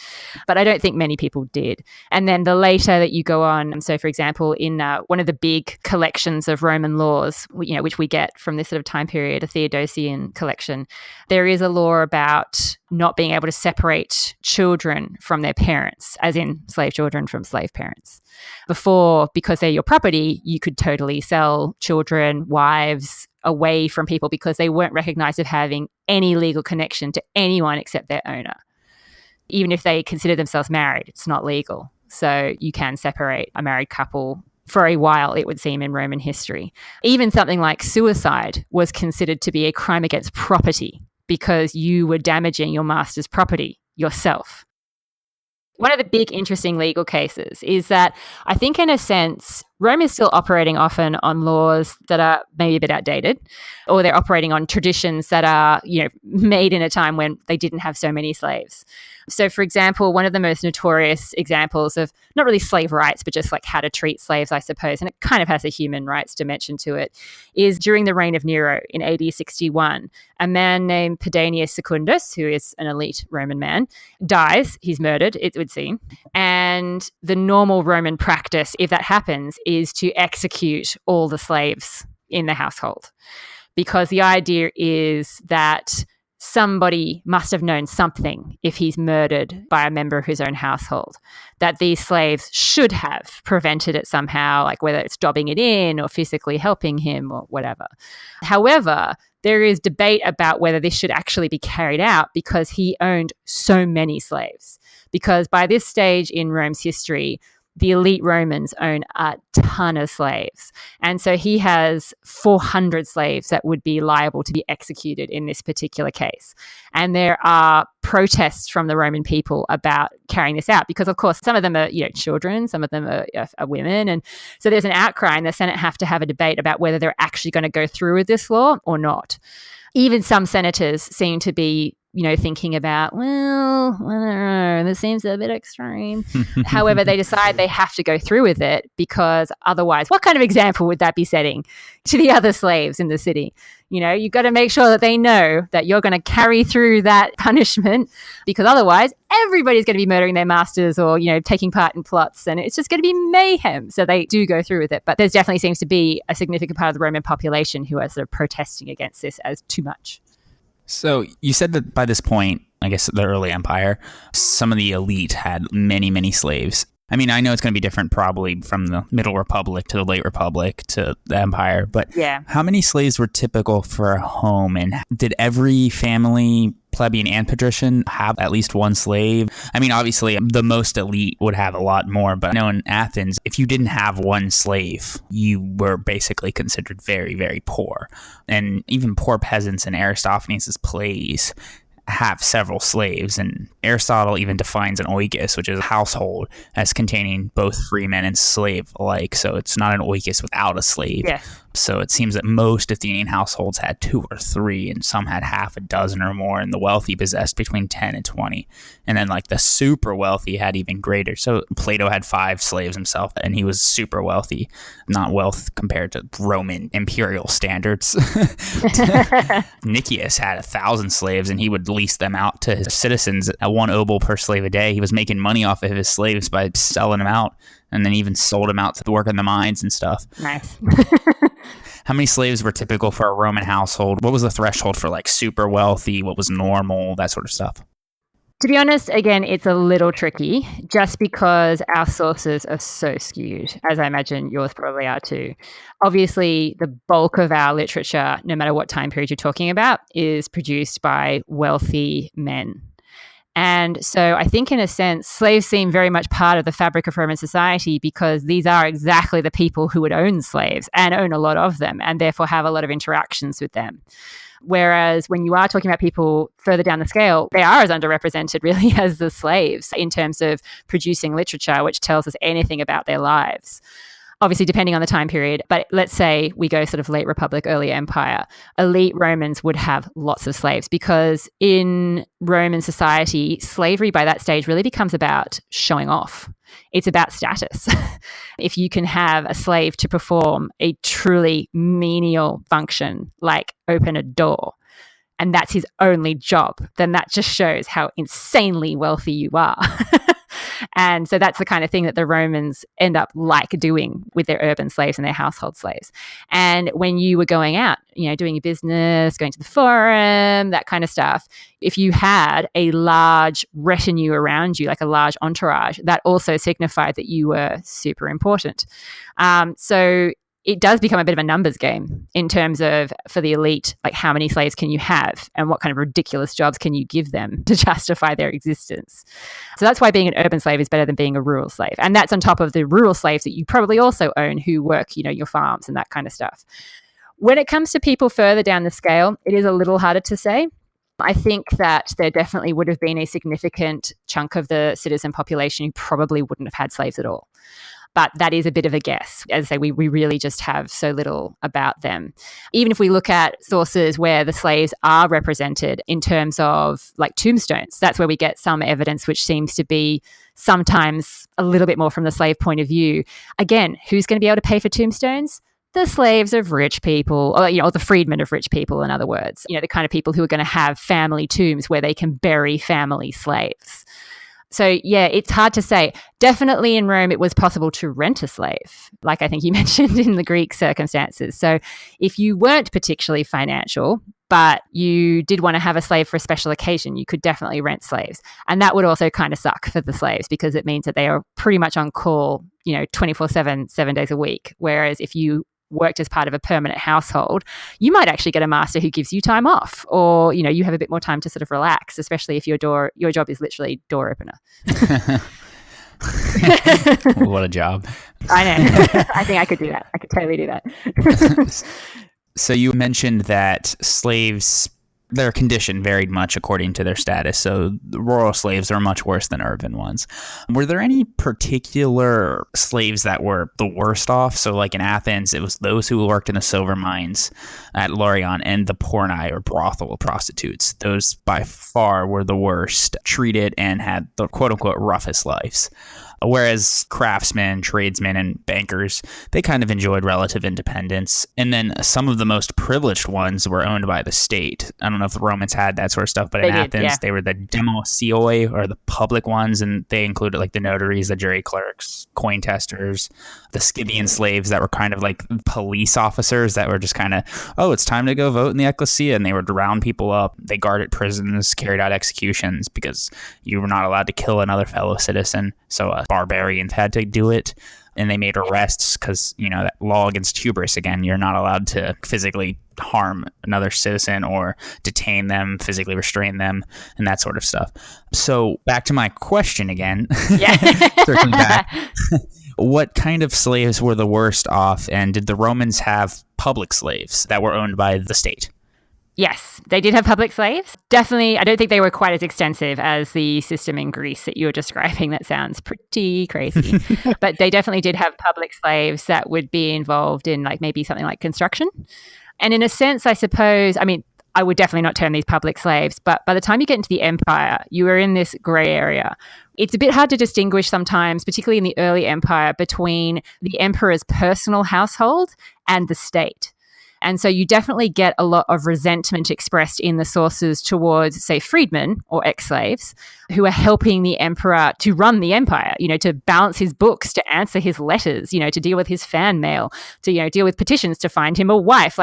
But I don't think many people did. And then the later that you go on, so for example, in one of the big collections of Roman laws, which we get from this sort of time period, a Theodosian collection, there is a law about not being able to separate children from their parents, as in slave children from slave parents. Before, because they're your property, you could totally sell children, wives, away from people because they weren't recognized as having any legal connection to anyone except their owner. Even if they consider themselves married, it's not legal. So you can separate a married couple for a while, it would seem, in Roman history. Even something like suicide was considered to be a crime against property because you were damaging your master's property yourself. One of the big interesting legal cases is that I think, in a sense, Rome is still operating often on laws that are maybe a bit outdated, or they're operating on traditions that are, made in a time when they didn't have so many slaves. So, for example, one of the most notorious examples of not really slave rights, but just like how to treat slaves, I suppose, and it kind of has a human rights dimension to it, is during the reign of Nero in AD 61. A man named Pedanius Secundus, who is an elite Roman man, dies. He's murdered, it would seem. And the normal Roman practice, if that happens, is to execute all the slaves in the household. Because the idea is that somebody must have known something if he's murdered by a member of his own household, that these slaves should have prevented it somehow, like whether it's dobbing it in or physically helping him or whatever. However, there is debate about whether this should actually be carried out because he owned so many slaves. Because by this stage in Rome's history, the elite Romans own a ton of slaves. And so he has 400 slaves that would be liable to be executed in this particular case. And there are protests from the Roman people about carrying this out because, of course, some of them are children, some of them are women. And so there's an outcry, and the Senate have to have a debate about whether they're actually going to go through with this law or not. Even some senators seem to be thinking about, well, I don't know, this seems a bit extreme. However, they decide they have to go through with it because otherwise, what kind of example would that be setting to the other slaves in the city? You've got to make sure that they know that you're going to carry through that punishment because otherwise everybody's going to be murdering their masters or, taking part in plots and it's just going to be mayhem. So they do go through with it. But there definitely seems to be a significant part of the Roman population who are sort of protesting against this as too much. So you said that by this point, I guess the early empire, some of the elite had many, many slaves. I mean, I know it's going to be different probably from the Middle Republic to the Late Republic to the Empire, but yeah. How many slaves were typical for a home? And did every family, plebeian and patrician, have at least one slave? I mean, obviously, the most elite would have a lot more, but I know in Athens, if you didn't have one slave, you were basically considered very, very poor. And even poor peasants in Aristophanes' plays have several slaves, and Aristotle even defines an oikos, which is a household, as containing both free men and slave alike. So it's not an oikos without a slave. Yeah. So it seems that most Athenian households had 2 or 3, and some had half a dozen or more, and the wealthy possessed between 10 and 20. And then like the super wealthy had even greater. So Plato had 5 slaves himself, and he was super wealthy, not wealth compared to Roman imperial standards. Nicias had 1,000 slaves, and he would lease them out to his citizens at 1 obol per slave a day. He was making money off of his slaves by selling them out, and then even sold them out to work in the mines and stuff. Nice. How many slaves were typical for a Roman household? What was the threshold for like super wealthy? What was normal? That sort of stuff. To be honest, again, it's a little tricky just because our sources are so skewed, as I imagine yours probably are too. Obviously, the bulk of our literature, no matter what time period you're talking about, is produced by wealthy men. And so I think in a sense, slaves seem very much part of the fabric of Roman society because these are exactly the people who would own slaves and own a lot of them and therefore have a lot of interactions with them. Whereas when you are talking about people further down the scale, they are as underrepresented really as the slaves in terms of producing literature, which tells us anything about their lives. Obviously, depending on the time period, but let's say we go sort of late Republic, early Empire, elite Romans would have lots of slaves because in Roman society, slavery by that stage really becomes about showing off. It's about status. If you can have a slave to perform a truly menial function, like open a door, and that's his only job, then that just shows how insanely wealthy you are. And so that's the kind of thing that the Romans end up like doing with their urban slaves and their household slaves. And when you were going out, doing your business, going to the forum, that kind of stuff, if you had a large retinue around you, like a large entourage, that also signified that you were super important. So it does become a bit of a numbers game in terms of, for the elite, like how many slaves can you have and what kind of ridiculous jobs can you give them to justify their existence. So that's why being an urban slave is better than being a rural slave. And that's on top of the rural slaves that you probably also own who work, your farms and that kind of stuff. When it comes to people further down the scale, it is a little harder to say. I think that there definitely would have been a significant chunk of the citizen population who probably wouldn't have had slaves at all. But that is a bit of a guess. As I say, we really just have so little about them. Even if we look at sources where the slaves are represented in terms of like tombstones, that's where we get some evidence which seems to be sometimes a little bit more from the slave point of view. Again, who's going to be able to pay for tombstones? The slaves of rich people, or the freedmen of rich people, in other words, the kind of people who are going to have family tombs where they can bury family slaves. So, yeah, it's hard to say. Definitely in Rome, it was possible to rent a slave, like I think you mentioned in the Greek circumstances. So if you weren't particularly financial, but you did want to have a slave for a special occasion, you could definitely rent slaves. And that would also kind of suck for the slaves because it means that they are pretty much on call, 24/7, 7 days a week. Whereas if you worked as part of a permanent household, you might actually get a master who gives you time off, or you have a bit more time to sort of relax, especially if your job is literally door opener. What a job. I know. I think I could do that. I could totally do that. So you mentioned that slaves, their condition varied much according to their status. So the rural slaves are much worse than urban ones. Were there any particular slaves that were the worst off? So like in Athens, it was those who worked in the silver mines at Laurion and the porni or brothel prostitutes. Those by far were the worst treated and had the quote unquote roughest lives. Whereas craftsmen, tradesmen, and bankers, they kind of enjoyed relative independence. And then some of the most privileged ones were owned by the state. I don't know if the Romans had that sort of stuff, but in Athens, they were the demosioi, or the public ones, and they included like the notaries, the jury clerks, coin testers, the Scythian slaves that were kind of like police officers that were just kind of, it's time to go vote in the ecclesia, and they would round people up. They guarded prisons, carried out executions because you were not allowed to kill another fellow citizen. So barbarians had to do it, and they made arrests because that law against hubris. Again, you're not allowed to physically harm another citizen or detain them, physically restrain them, and that sort of stuff. So back to my question again. Yeah. Circling back. What kind of slaves were the worst off, and did the Romans have public slaves that were owned by the state? Yes, they did have public slaves. Definitely, I don't think they were quite as extensive as the system in Greece that you were describing. That sounds pretty crazy. But they definitely did have public slaves that would be involved in maybe something like construction. And in a sense, I suppose, I would definitely not term these public slaves, but by the time you get into the empire, you are in this grey area. It's a bit hard to distinguish sometimes, particularly in the early empire, between the emperor's personal household and the state. And so you definitely get a lot of resentment expressed in the sources towards, say, freedmen or ex-slaves who are helping the emperor to run the empire, to balance his books, to answer his letters, to deal with his fan mail, to, deal with petitions to find him a wife.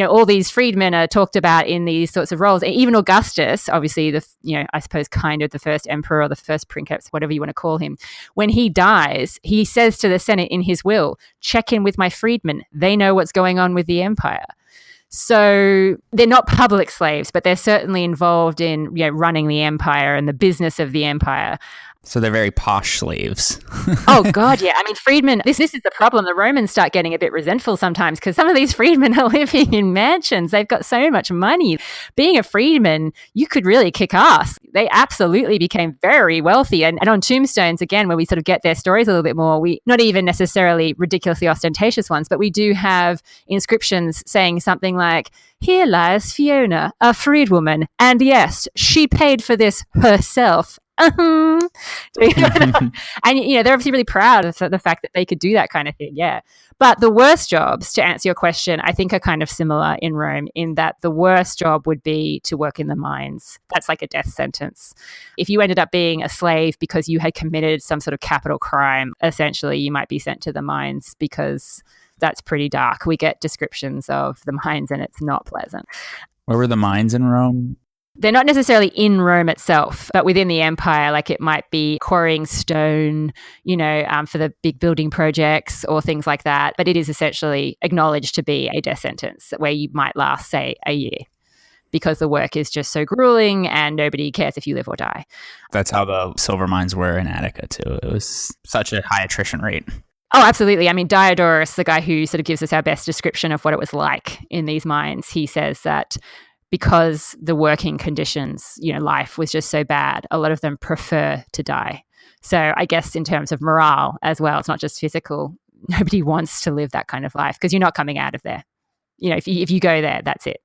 All these freedmen are talked about in these sorts of roles. Even Augustus, obviously, I suppose kind of the first emperor or the first princeps, whatever you want to call him, when he dies, he says to the Senate in his will, check in with my freedmen. They know what's going on with the empire. So they're not public slaves, but they're certainly involved in running the empire and the business of the empire. So they're very posh slaves. Oh, God, yeah. I mean, freedmen, this is the problem. The Romans start getting a bit resentful sometimes because some of these freedmen are living in mansions. They've got so much money. Being a freedman, you could really kick ass. They absolutely became very wealthy. And on tombstones, again, where we sort of get their stories a little bit more, we not even necessarily ridiculously ostentatious ones, but we do have inscriptions saying something like, here lies Fiona, a freedwoman, and yes, she paid for this herself. And they're obviously really proud of the fact that they could do that kind of thing. Yeah. But the worst jobs, to answer your question, I think are kind of similar in Rome, in that the worst job would be to work in the mines. That's like a death sentence. If you ended up being a slave because you had committed some sort of capital crime, essentially you might be sent to the mines, because that's pretty dark. We get descriptions of the mines and it's not pleasant. Where were the mines in Rome? They're not necessarily in Rome itself, but within the empire, like it might be quarrying stone, for the big building projects or things like that. But it is essentially acknowledged to be a death sentence where you might last, say, a year, because the work is just so grueling and nobody cares if you live or die. That's how the silver mines were in Attica, too. It was such a high attrition rate. Oh, absolutely. I mean, Diodorus, the guy who sort of gives us our best description of what it was like in these mines, he says that because the working conditions, life was just so bad, a lot of them prefer to die. So I guess in terms of morale as well, it's not just physical. Nobody wants to live that kind of life because you're not coming out of there. If you go there, that's it.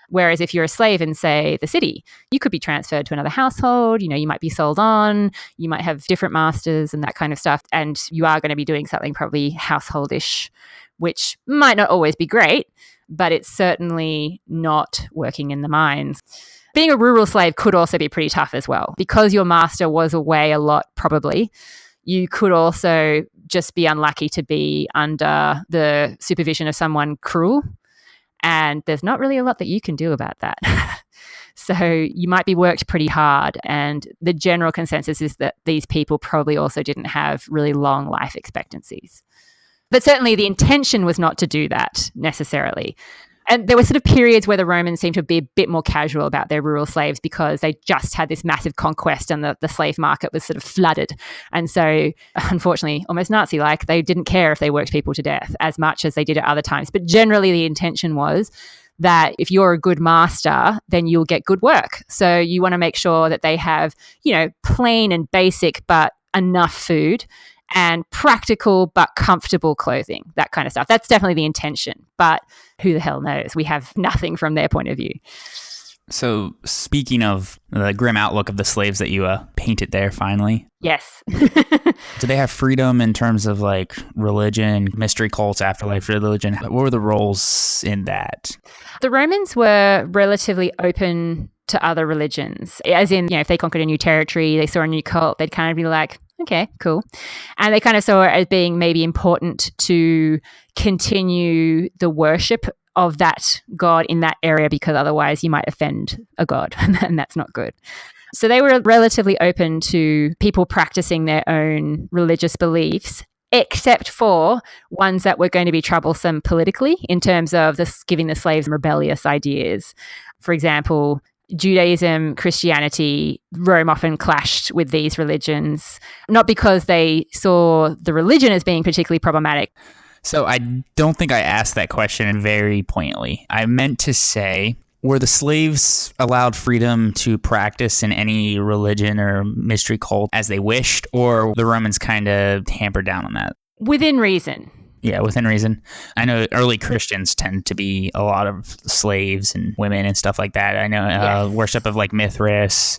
Whereas if you're a slave in, say, the city, you could be transferred to another household, you might be sold on, you might have different masters and that kind of stuff. And you are going to be doing something probably householdish, which might not always be great, but it's certainly not working in the mines. Being a rural slave could also be pretty tough as well. Because your master was away a lot, probably, you could also just be unlucky to be under the supervision of someone cruel. And there's not really a lot that you can do about that. So you might be worked pretty hard. And the general consensus is that these people probably also didn't have really long life expectancies. But certainly the intention was not to do that necessarily. And there were sort of periods where the Romans seemed to be a bit more casual about their rural slaves because they just had this massive conquest and the slave market was sort of flooded. And so, unfortunately, almost Nazi-like, they didn't care if they worked people to death as much as they did at other times. But generally the intention was that if you're a good master, then you'll get good work. So you want to make sure that they have, plain and basic but enough food, and practical but comfortable clothing, that kind of stuff. That's definitely the intention, but who the hell knows? We have nothing from their point of view. So speaking of the grim outlook of the slaves that you painted there finally. Yes. Do they have freedom in terms of like religion, mystery cults, afterlife religion? What were the roles in that? The Romans were relatively open to other religions, as in, if they conquered a new territory, they saw a new cult, they'd kind of be like, okay, cool. And they kind of saw it as being maybe important to continue the worship of that god in that area, because otherwise you might offend a god and that's not good. So they were relatively open to people practicing their own religious beliefs, except for ones that were going to be troublesome politically in terms of giving the slaves rebellious ideas. For example, Judaism, Christianity, Rome often clashed with these religions, not because they saw the religion as being particularly problematic. So I don't think I asked that question very poignantly. I meant to say, were the slaves allowed freedom to practice in any religion or mystery cult as they wished, or the Romans kind of hampered down on that? Within reason. Yeah, within reason. I know early Christians tend to be a lot of slaves and women and stuff like that. I know yes. Worship of like Mithras.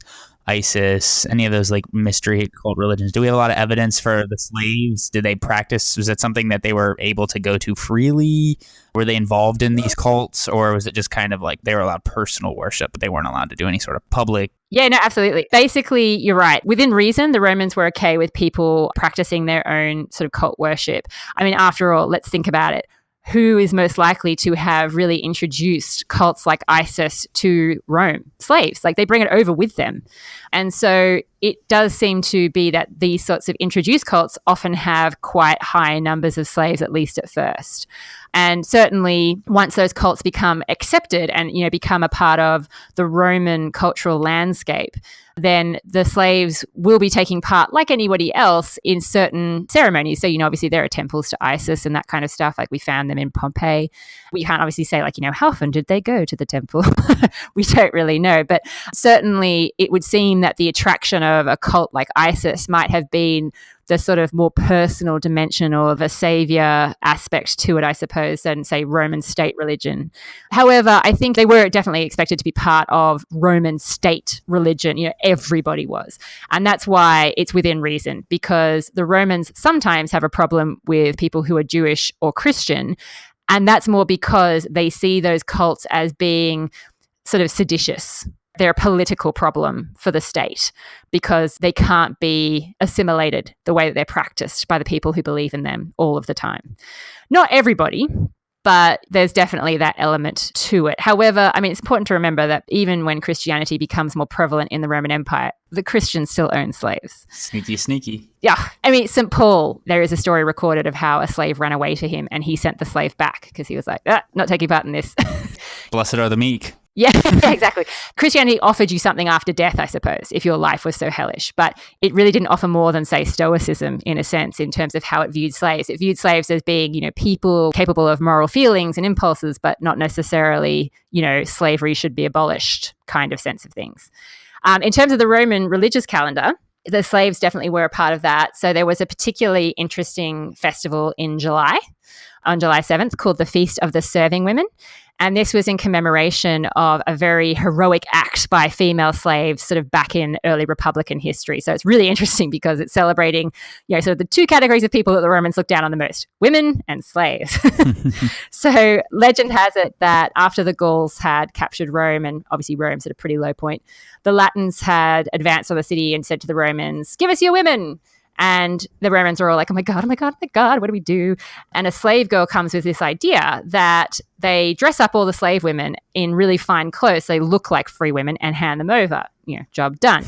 ISIS, any of those like mystery cult religions? Do we have a lot of evidence for the slaves? Did they practice? Was it something that they were able to go to freely? Were they involved in these cults, or was it just kind of like they were allowed personal worship, but they weren't allowed to do any sort of public? Yeah, no, absolutely. Basically, you're right. Within reason, the Romans were okay with people practicing their own sort of cult worship. I mean, after all, let's think about it. Who is most likely to have really introduced cults like ISIS to Rome? Slaves. Like, they bring it over with them. And so it does seem to be that these sorts of introduced cults often have quite high numbers of slaves, at least at first. And certainly once those cults become accepted and, become a part of the Roman cultural landscape, then the slaves will be taking part, like anybody else, in certain ceremonies. So, obviously there are temples to Isis and that kind of stuff. Like, we found them in Pompeii. We can't obviously say, like, how often did they go to the temple? We don't really know. But certainly it would seem that the attraction of a cult like ISIS might have been the sort of more personal dimension or the savior aspect to it, I suppose, than, say, Roman state religion. However, I think they were definitely expected to be part of Roman state religion. Everybody was. And that's why it's within reason, because the Romans sometimes have a problem with people who are Jewish or Christian. And that's more because they see those cults as being sort of seditious. They're a political problem for the state because they can't be assimilated the way that they're practiced by the people who believe in them all of the time. Not everybody, but there's definitely that element to it. However, I mean, it's important to remember that even when Christianity becomes more prevalent in the Roman Empire, the Christians still own slaves. Sneaky, sneaky. Yeah. I mean, St. Paul, there is a story recorded of how a slave ran away to him and he sent the slave back because he was like, not taking part in this. Blessed are the meek. Yeah, exactly. Christianity offered you something after death, I suppose, if your life was so hellish. But it really didn't offer more than, say, Stoicism, in a sense, in terms of how it viewed slaves. It viewed slaves as being, people capable of moral feelings and impulses, but not necessarily, slavery should be abolished kind of sense of things. In terms of the Roman religious calendar, the slaves definitely were a part of that. So there was a particularly interesting festival in July, on July 7th, called the Feast of the Serving Women. And this was in commemoration of a very heroic act by female slaves sort of back in early Republican history. So it's really interesting because it's celebrating, sort of the two categories of people that the Romans looked down on the most, women and slaves. So legend has it that after the Gauls had captured Rome, and obviously Rome's at a pretty low point, the Latins had advanced on the city and said to the Romans, "Give us your women." And the Romans are all like, oh my God, what do we do? And a slave girl comes with this idea that they dress up all the slave women in really fine clothes. They look like free women and hand them over. Job done.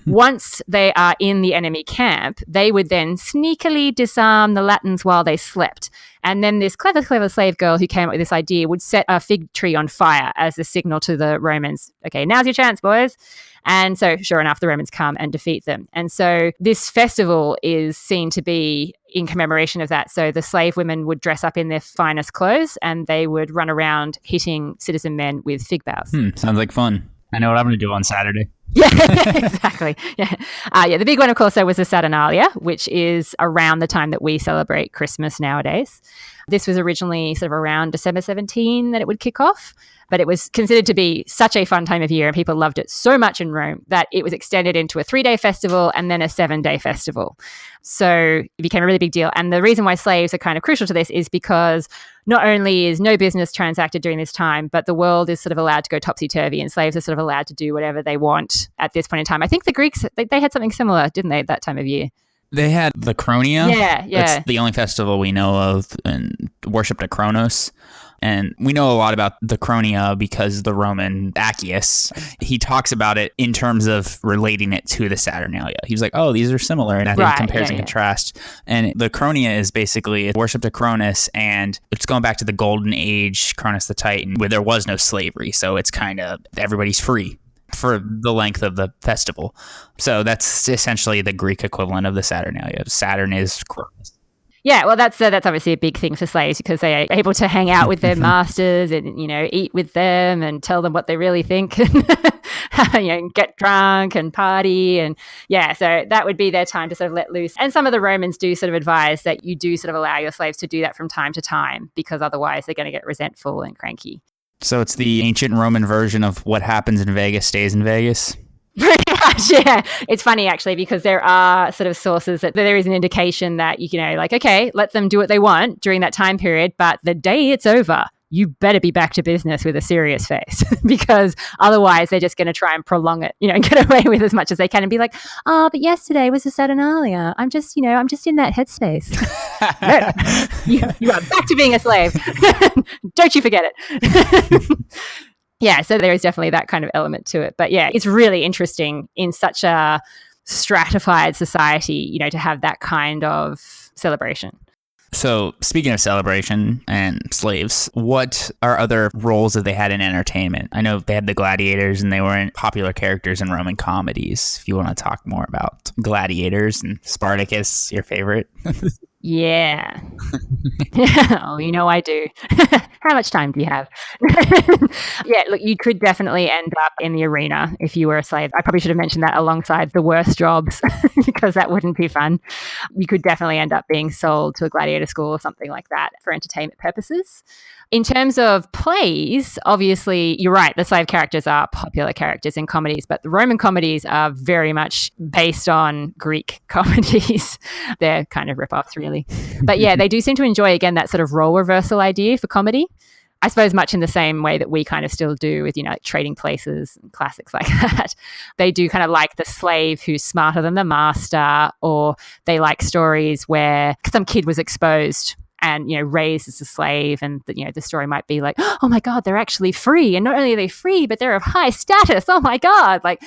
Once they are in the enemy camp, they would then sneakily disarm the Latins while they slept. And then this clever slave girl who came up with this idea would set a fig tree on fire as a signal to the Romans. Okay, now's your chance, boys. And so sure enough, the Romans come and defeat them. And so this festival is seen to be in commemoration of that. So the slave women would dress up in their finest clothes and they would run around hitting citizen men with fig boughs. Sounds like fun. I know what I'm going to do on Saturday. Yeah, exactly. Yeah. The big one, of course, though, was the Saturnalia, which is around the time that we celebrate Christmas nowadays. This was originally sort of around December 17 that it would kick off, but it was considered to be such a fun time of year and people loved it so much in Rome that it was extended into a 3-day festival and then a 7-day festival. So it became a really big deal. And the reason why slaves are kind of crucial to this is because not only is no business transacted during this time, but the world is sort of allowed to go topsy-turvy and slaves are sort of allowed to do whatever they want at this point in time. I think the Greeks, they had something similar, didn't they, at that time of year? They had the Cronia. Yeah. That's the only festival we know of and worshipped a Kronos. And we know a lot about the Cronia because the Roman Accius, he talks about it in terms of relating it to the Saturnalia. He was like, oh, these are similar. And I think compares and contrast. And the Cronia is basically worshipped a Cronus, and it's going back to the Golden Age, Cronus the Titan, where there was no slavery. So it's kind of everybody's free for the length of the festival. So that's essentially the Greek equivalent of the Saturnalia. Saturn is Cronus. Yeah, well, that's obviously a big thing for slaves because they are able to hang out with their masters and, eat with them and tell them what they really think and, get drunk and party. And yeah, so that would be their time to sort of let loose. And some of the Romans do sort of advise that you do sort of allow your slaves to do that from time to time because otherwise they're going to get resentful and cranky. So it's the ancient Roman version of what happens in Vegas stays in Vegas? Pretty much, much, yeah. It's funny actually, because there are sort of sources that there is an indication that, like, okay, let them do what they want during that time period, but the day it's over, you better be back to business with a serious face, because otherwise they're just going to try and prolong it, and get away with as much as they can and be like, oh, but yesterday was a Saturnalia. I'm just in that headspace. No, you are back to being a slave. Don't you forget it. Yeah, so there is definitely that kind of element to it. But yeah, it's really interesting in such a stratified society, to have that kind of celebration. So speaking of celebration and slaves, what are other roles that they had in entertainment? I know they had the gladiators and they were popular characters in Roman comedies. If you want to talk more about gladiators and Spartacus, your favorite. Yeah. Oh, I do. How much time do you have? Yeah, look, you could definitely end up in the arena if you were a slave. I probably should have mentioned that alongside the worst jobs, because that wouldn't be fun. You could definitely end up being sold to a gladiator school or something like that for entertainment purposes. In terms of plays, obviously, you're right, the slave characters are popular characters in comedies, but the Roman comedies are very much based on Greek comedies. They're kind of rip-offs, really. But yeah, they do seem to enjoy, again, that sort of role reversal idea for comedy. I suppose much in the same way that we kind of still do with, like Trading Places and classics like that. They do kind of like the slave who's smarter than the master, or they like stories where some kid was exposed and, raised as a slave, and, the story might be like, oh my God, they're actually free. And not only are they free, but they're of high status. Oh my God. Like,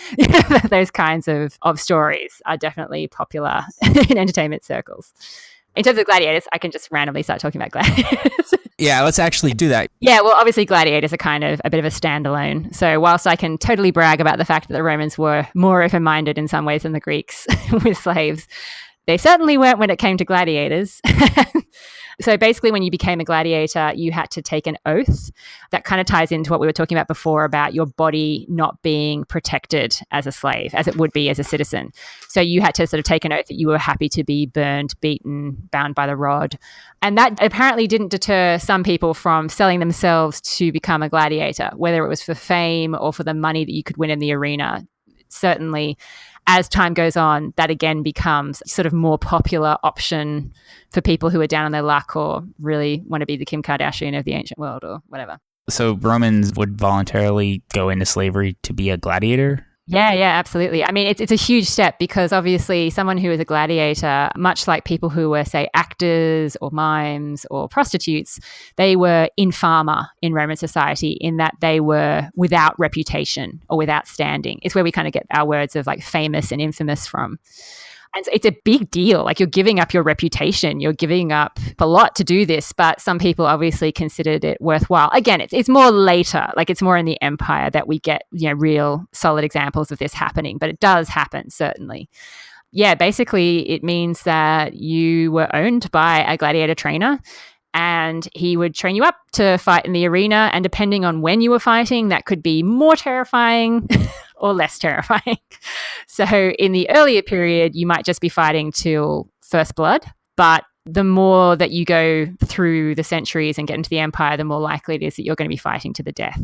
those kinds of stories are definitely popular in entertainment circles. In terms of gladiators, I can just randomly start talking about gladiators. Yeah, let's actually do that. Yeah, well, obviously gladiators are kind of a bit of a standalone. So whilst I can totally brag about the fact that the Romans were more open-minded in some ways than the Greeks with slaves, they certainly weren't when it came to gladiators. So basically, when you became a gladiator, you had to take an oath. That kind of ties into what we were talking about before about your body not being protected as a slave, as it would be as a citizen. So you had to sort of take an oath that you were happy to be burned, beaten, bound by the rod. And that apparently didn't deter some people from selling themselves to become a gladiator, whether it was for fame or for the money that you could win in the arena. Certainly, as time goes on, that again becomes sort of more popular option for people who are down on their luck or really want to be the Kim Kardashian of the ancient world or whatever. So Romans would voluntarily go into slavery to be a gladiator? Yeah, absolutely. I mean, it's a huge step, because obviously someone who is a gladiator, much like people who were, say, actors or mimes or prostitutes, they were infama in Roman society in that they were without reputation or without standing. It's where we kind of get our words of like famous and infamous from. And so it's a big deal. Like, you're giving up your reputation. You're giving up a lot to do this. But some people obviously considered it worthwhile. Again, it's more later. Like, it's more in the empire that we get, real solid examples of this happening. But it does happen, certainly. Yeah, basically it means that you were owned by a gladiator trainer, and he would train you up to fight in the arena. And depending on when you were fighting, that could be more terrifying or less terrifying. So in the earlier period, you might just be fighting till first blood. But the more that you go through the centuries and get into the empire, the more likely it is that you're going to be fighting to the death.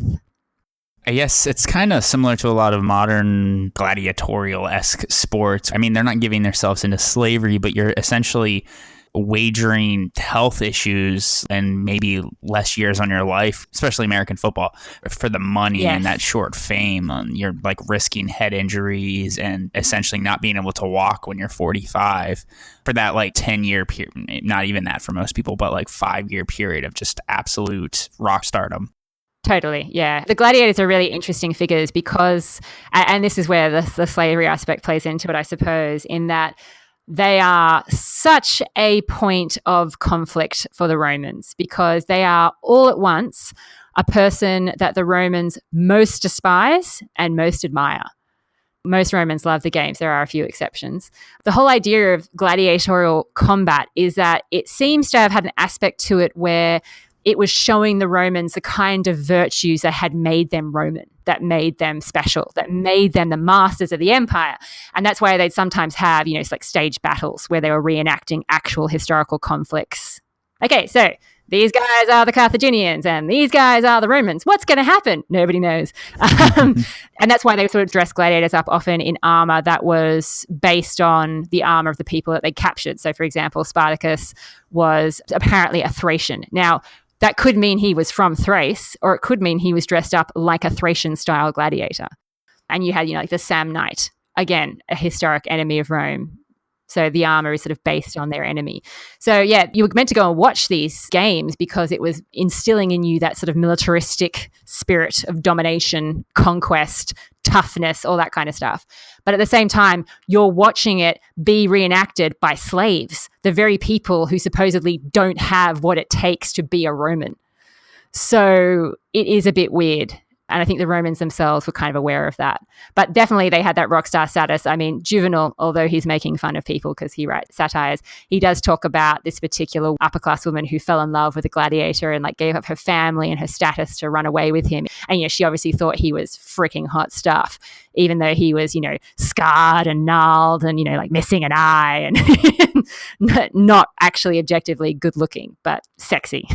I guess it's kind of similar to a lot of modern gladiatorial-esque sports. I mean, they're not giving themselves into slavery, but you're essentially wagering health issues and maybe less years on your life, especially American football, for the money. Yes. And that short fame. You're like risking head injuries and essentially not being able to walk when you're 45 for that like 10-year period, not even that for most people, but like 5-year period of just absolute rock stardom. Totally, yeah. The gladiators are really interesting figures because, and this is where the slavery aspect plays into it, I suppose, in that they are such a point of conflict for the Romans, because they are all at once a person that the Romans most despise and most admire. Most Romans love the games. There are a few exceptions. The whole idea of gladiatorial combat is that it seems to have had an aspect to it where it was showing the Romans the kind of virtues that had made them Roman, that made them special, that made them the masters of the empire. And that's why they'd sometimes have, like stage battles where they were reenacting actual historical conflicts Okay, so these guys are the Carthaginians and these guys are the Romans. What's going to happen? Nobody knows. And that's why they sort of dress gladiators up often in armor that was based on the armor of the people that they captured. So, for example, Spartacus was apparently a Thracian. Now, that could mean he was from Thrace, or it could mean he was dressed up like a Thracian-style gladiator. And you had, like the Samnite, again, a historic enemy of Rome. So the armor is sort of based on their enemy. So yeah, you were meant to go and watch these games because it was instilling in you that sort of militaristic spirit of domination, conquest, toughness, all that kind of stuff. But at the same time, you're watching it be reenacted by slaves, the very people who supposedly don't have what it takes to be a Roman. So it is a bit weird. And I think the Romans themselves were kind of aware of that. But definitely they had that rock star status. I mean, Juvenal, although he's making fun of people because he writes satires, he does talk about this particular upper class woman who fell in love with a gladiator and like gave up her family and her status to run away with him. And, she obviously thought he was freaking hot stuff, even though he was, scarred and gnarled and, like missing an eye and not actually objectively good looking, but sexy.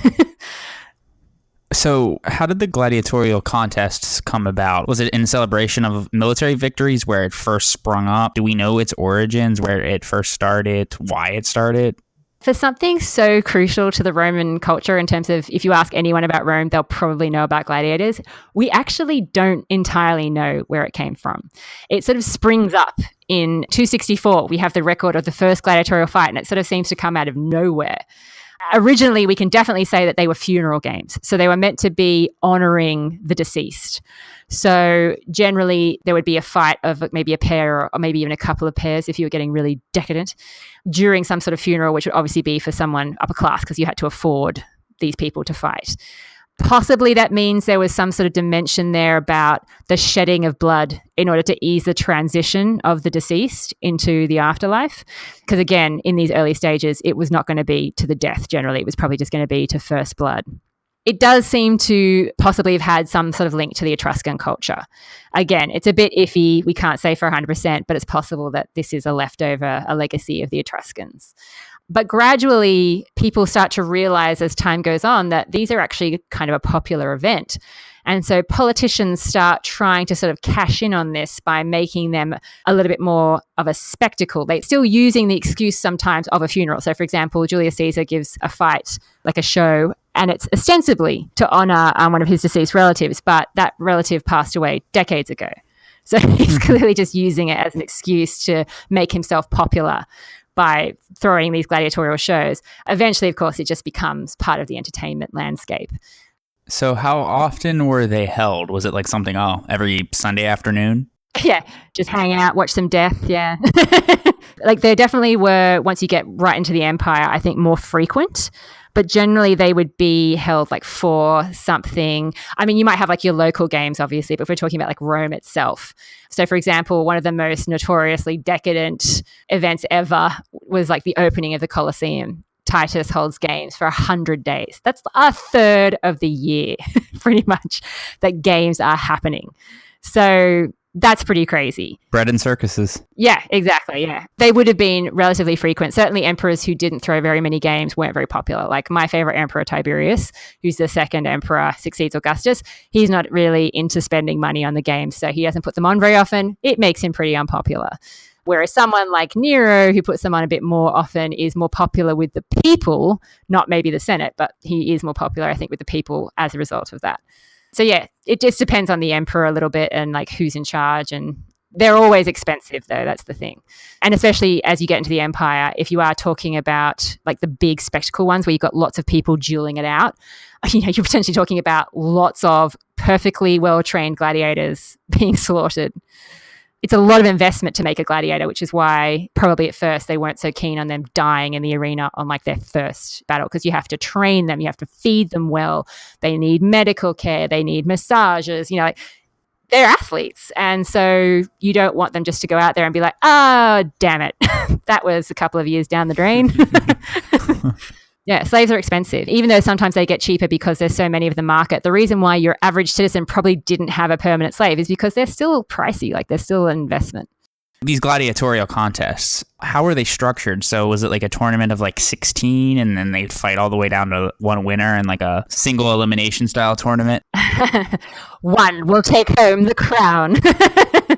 So how did the gladiatorial contests come about? Was it in celebration of military victories where it first sprung up? Do we know its origins, where it first started, why it started? For something so crucial to the Roman culture in terms of if you ask anyone about Rome, they'll probably know about gladiators. We actually don't entirely know where it came from. It sort of springs up in 264. We have the record of the first gladiatorial fight, and it sort of seems to come out of nowhere. Originally, we can definitely say that they were funeral games. So they were meant to be honoring the deceased. So generally, there would be a fight of maybe a pair or maybe even a couple of pairs if you were getting really decadent during some sort of funeral, which would obviously be for someone upper class because you had to afford these people to fight. Possibly that means there was some sort of dimension there about the shedding of blood in order to ease the transition of the deceased into the afterlife. Because again, in these early stages, it was not going to be to the death generally. It was probably just going to be to first blood. It does seem to possibly have had some sort of link to the Etruscan culture. Again, it's a bit iffy. We can't say for 100%, but it's possible that this is a leftover, a legacy of the Etruscans. But gradually, people start to realize as time goes on that these are actually kind of a popular event. And so politicians start trying to sort of cash in on this by making them a little bit more of a spectacle. They're still using the excuse sometimes of a funeral. So, for example, Julius Caesar gives a fight, like a show, and it's ostensibly to honor one of his deceased relatives, but that relative passed away decades ago. So he's clearly just using it as an excuse to make himself popular by throwing these gladiatorial shows. Eventually, of course, it just becomes part of the entertainment landscape. So how often were they held? Was it like something, every Sunday afternoon? Yeah, just hang out, watch some death, yeah. Like there definitely were, once you get right into the empire, I think more frequent. But generally they would be held like for something. I mean, you might have like your local games, obviously, but if we're talking about like Rome itself. So for example, one of the most notoriously decadent events ever was like the opening of the Colosseum. Titus holds games for 100 days. That's a third of the year, pretty much, that games are happening. So that's pretty crazy. Bread and circuses. Yeah, exactly. Yeah. They would have been relatively frequent. Certainly emperors who didn't throw very many games weren't very popular. Like my favorite emperor, Tiberius, who's the second emperor, succeeds Augustus. He's not really into spending money on the games, so he doesn't put them on very often. It makes him pretty unpopular. Whereas someone like Nero, who puts them on a bit more often, is more popular with the people, not maybe the Senate, but he is more popular, I think, with the people as a result of that. So yeah, it just depends on the emperor a little bit and like who's in charge, and they're always expensive though, that's the thing. And especially as you get into the empire, if you are talking about like the big spectacle ones where you've got lots of people dueling it out, you're potentially talking about lots of perfectly well-trained gladiators being slaughtered. It's a lot of investment to make a gladiator, which is why probably at first they weren't so keen on them dying in the arena on like their first battle, because you have to train them, you have to feed them well, they need medical care, they need massages, like they're athletes. And so you don't want them just to go out there and be like, oh, damn it, that was a couple of years down the drain. Yeah, slaves are expensive, even though sometimes they get cheaper because there's so many of the market. The reason why your average citizen probably didn't have a permanent slave is because they're still pricey, like they're still an investment. These gladiatorial contests, how were they structured? So was it like a tournament of like 16 and then they'd fight all the way down to one winner and like a single elimination style tournament? One will take home the crown.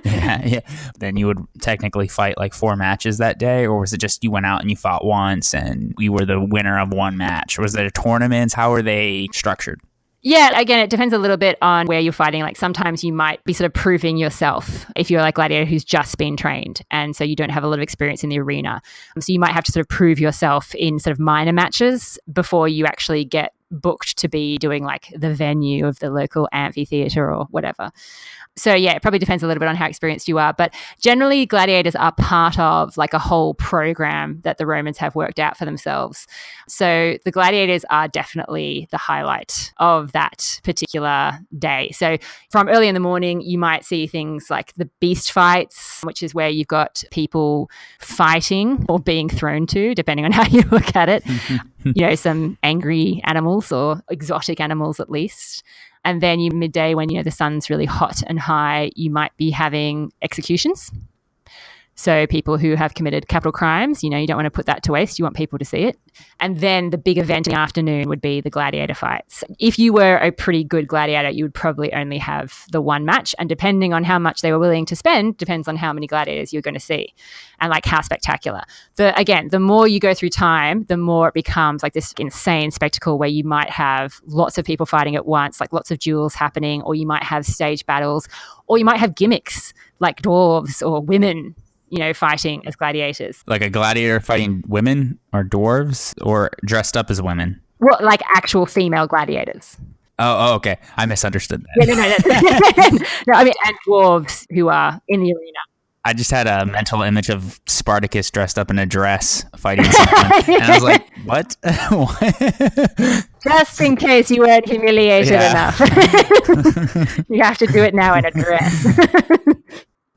Yeah. Then you would technically fight like 4 matches that day, or was it just you went out and you fought once and you were the winner of one match? Was there tournaments? How were they structured? Yeah, again, it depends a little bit on where you're fighting. Like sometimes you might be sort of proving yourself if you're like gladiator who's just been trained. And so you don't have a lot of experience in the arena. So you might have to sort of prove yourself in sort of minor matches before you actually get booked to be doing like the venue of the local amphitheater or whatever. So yeah, it probably depends a little bit on how experienced you are. But generally, gladiators are part of like a whole program that the Romans have worked out for themselves. So the gladiators are definitely the highlight of that particular day. So from early in the morning, you might see things like the beast fights, which is where you've got people fighting or being thrown to, depending on how you look at it. Some angry animals or exotic animals at least. And then midday when, the sun's really hot and high, you might be having executions. So people who have committed capital crimes, you don't want to put that to waste. You want people to see it. And then the big event in the afternoon would be the gladiator fights. If you were a pretty good gladiator, you would probably only have the one match. And depending on how much they were willing to spend, depends on how many gladiators you're going to see and like how spectacular. The more you go through time, the more it becomes like this insane spectacle where you might have lots of people fighting at once, like lots of duels happening, or you might have stage battles, or you might have gimmicks like dwarves or women fighting as gladiators. Like a gladiator fighting women or dwarves or dressed up as women? Well, like actual female gladiators. Oh, okay. I misunderstood that. No. No, I mean, and dwarves who are in the arena. I just had a mental image of Spartacus dressed up in a dress fighting someone. And I was like, what? Just in case you weren't humiliated enough. You have to do it now in a dress.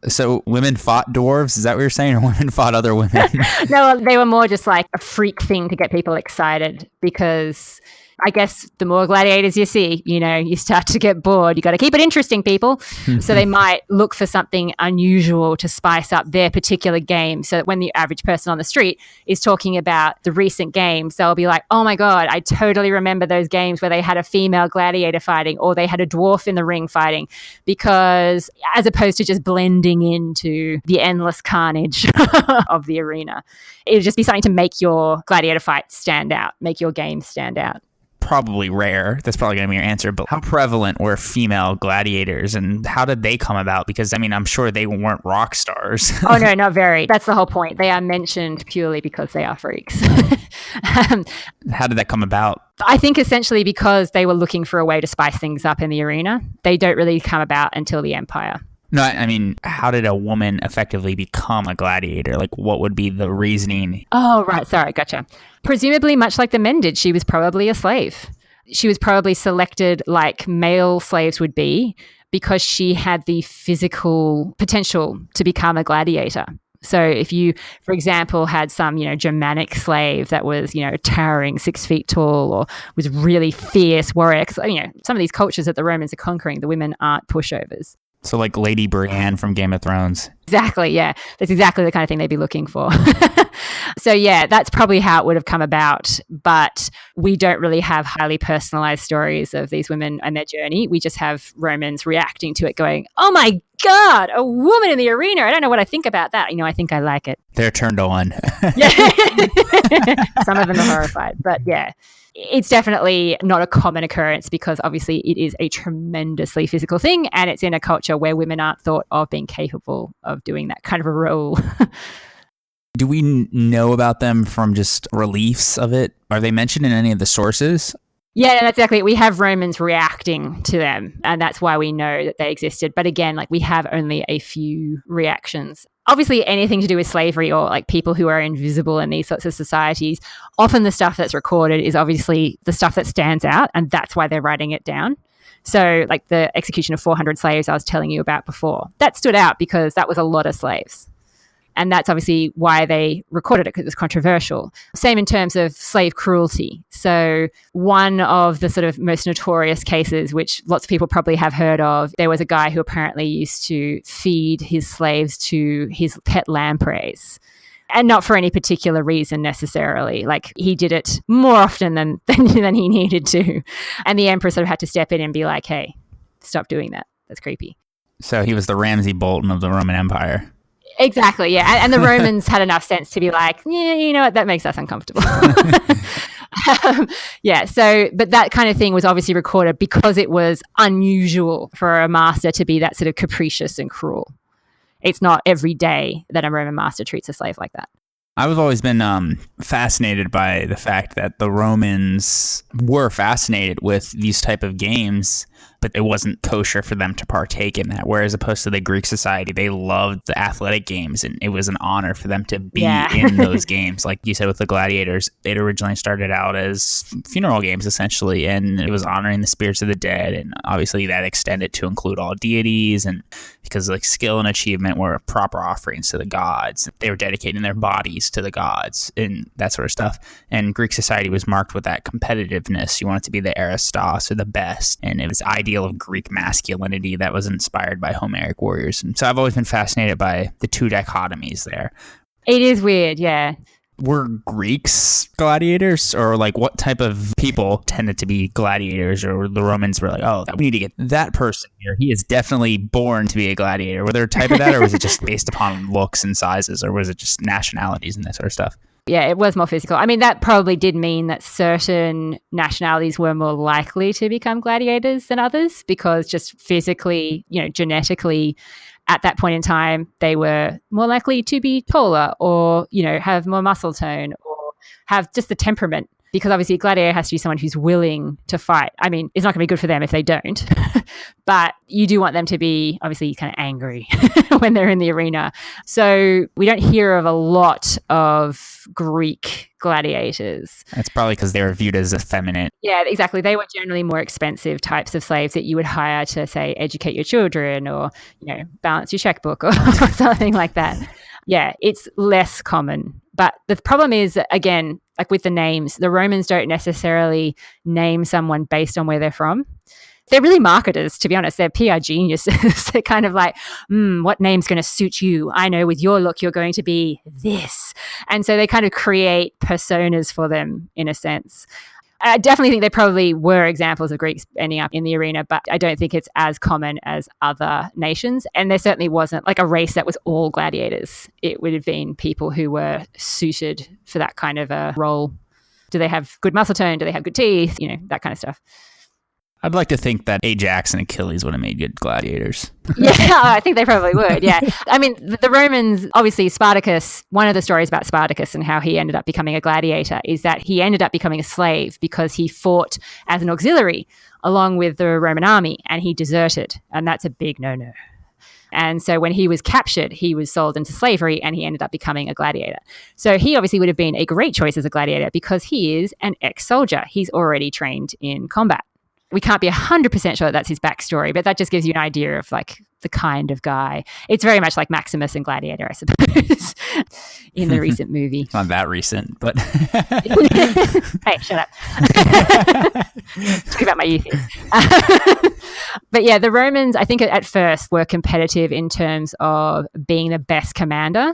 So women fought dwarves? Is that what you're saying? Or women fought other women? No, they were more just like a freak thing to get people excited because I guess the more gladiators you see, you start to get bored. You got to keep it interesting, people. So they might look for something unusual to spice up their particular game so that when the average person on the street is talking about the recent games, they'll be like, oh my God, I totally remember those games where they had a female gladiator fighting or they had a dwarf in the ring fighting, because as opposed to just blending into the endless carnage of the arena, it would just be something to make your gladiator fight stand out, make your game stand out. Probably rare. That's probably going to be your answer. But how prevalent were female gladiators and how did they come about? Because, I'm sure they weren't rock stars. Oh, no, not very. That's the whole point. They are mentioned purely because they are freaks. How did that come about? I think essentially because they were looking for a way to spice things up in the arena. They don't really come about until the Empire. No, how did a woman effectively become a gladiator? Like, what would be the reasoning? Oh, right. Sorry. Gotcha. Presumably, much like the men did, she was probably a slave. She was probably selected like male slaves would be because she had the physical potential to become a gladiator. So if you, for example, had some, Germanic slave that was, towering 6 feet tall or was really fierce warrior, 'cause, some of these cultures that the Romans are conquering, the women aren't pushovers. So like Lady Brienne from Game of Thrones. Exactly, yeah. That's exactly the kind of thing they'd be looking for. So yeah, that's probably how it would have come about. But we don't really have highly personalized stories of these women and their journey. We just have Romans reacting to it going, oh my God, a woman in the arena. I don't know what I think about that. I think I like it. They're turned on. Yeah. Some of them are horrified, but yeah. It's definitely not a common occurrence because obviously it is a tremendously physical thing and it's in a culture where women aren't thought of being capable of doing that kind of a role. Do we know about them from just reliefs of it? Are they mentioned in any of the sources? Yeah, that's exactly it. We have Romans reacting to them and that's why we know that they existed. But again, we have only a few reactions. Obviously, anything to do with slavery or people who are invisible in these sorts of societies, often the stuff that's recorded is obviously the stuff that stands out, and that's why they're writing it down. So, the execution of 400 slaves I was telling you about before, that stood out because that was a lot of slaves. And that's obviously why they recorded it, because it was controversial. Same in terms of slave cruelty. So one of the sort of most notorious cases, which lots of people probably have heard of, there was a guy who apparently used to feed his slaves to his pet lampreys. And not for any particular reason necessarily. Like, he did it more often than he needed to. And the emperor sort of had to step in and be like, hey, stop doing that. That's creepy. So he was the Ramsay Bolton of the Roman Empire. Exactly, yeah. And the Romans had enough sense to be like, yeah, you know what, that makes us uncomfortable. Yeah, so, but that kind of thing was obviously recorded because it was unusual for a master to be that sort of capricious and cruel. It's not every day that a Roman master treats a slave like that. I've always been fascinated by the fact that the Romans were fascinated with these type of games, but it wasn't kosher for them to partake in that. Whereas opposed to the Greek society, they loved the athletic games, and it was an honor for them to be in those games. Like you said with the Gladiators, it originally started out as funeral games, essentially, and it was honoring the spirits of the dead. And obviously that extended to include all deities, and because like skill and achievement were proper offerings to the gods. They were dedicating their bodies to the gods and that sort of stuff. And Greek society was marked with that competitiveness. You wanted to be the Aristos or the best, and it was ideal of Greek masculinity that was inspired by Homeric warriors. And so I've always been fascinated by the two dichotomies there. It is weird, yeah. Were Greeks gladiators, or like what type of people tended to be gladiators, or the Romans were like, oh, we need to get that person here. He is definitely born to be a gladiator. Were there a type of that, or was it just based upon looks and sizes, or was it just nationalities and that sort of stuff? Yeah, it was more physical. I mean, that probably did mean that certain nationalities were more likely to become gladiators than others, because just physically, genetically, at that point in time, they were more likely to be taller or, have more muscle tone or have just the temperament, because obviously a gladiator has to be someone who's willing to fight. I mean, it's not going to be good for them if they don't, but you do want them to be obviously kind of angry when they're in the arena. So we don't hear of a lot of Greek gladiators. That's probably because they were viewed as effeminate. Yeah, exactly. They were generally more expensive types of slaves that you would hire to, say, educate your children or, balance your checkbook or something like that. Yeah, it's less common. But the problem is, again, like with the names, the Romans don't necessarily name someone based on where they're from. They're really marketers, to be honest. They're PR geniuses. They're kind of like, what name's going to suit you? I know with your look, you're going to be this. And so they kind of create personas for them in a sense. I definitely think there probably were examples of Greeks ending up in the arena, but I don't think it's as common as other nations. And there certainly wasn't like a race that was all gladiators. It would have been people who were suited for that kind of a role. Do they have good muscle tone? Do they have good teeth? That kind of stuff. I'd like to think that Ajax and Achilles would have made good gladiators. Yeah, I think they probably would, yeah. I mean, the Romans, obviously Spartacus, one of the stories about Spartacus and how he ended up becoming a gladiator is that he ended up becoming a slave because he fought as an auxiliary along with the Roman army, and he deserted, and that's a big no-no. And so when he was captured, he was sold into slavery and he ended up becoming a gladiator. So he obviously would have been a great choice as a gladiator because he is an ex-soldier. He's already trained in combat. We can't be 100% sure that's his backstory, but that just gives you an idea of like the kind of guy. It's very much like Maximus and Gladiator, I suppose, in the recent movie. It's not that recent, but... Hey, shut up. Talk about my youth here. But yeah, the Romans, I think at first were competitive in terms of being the best commander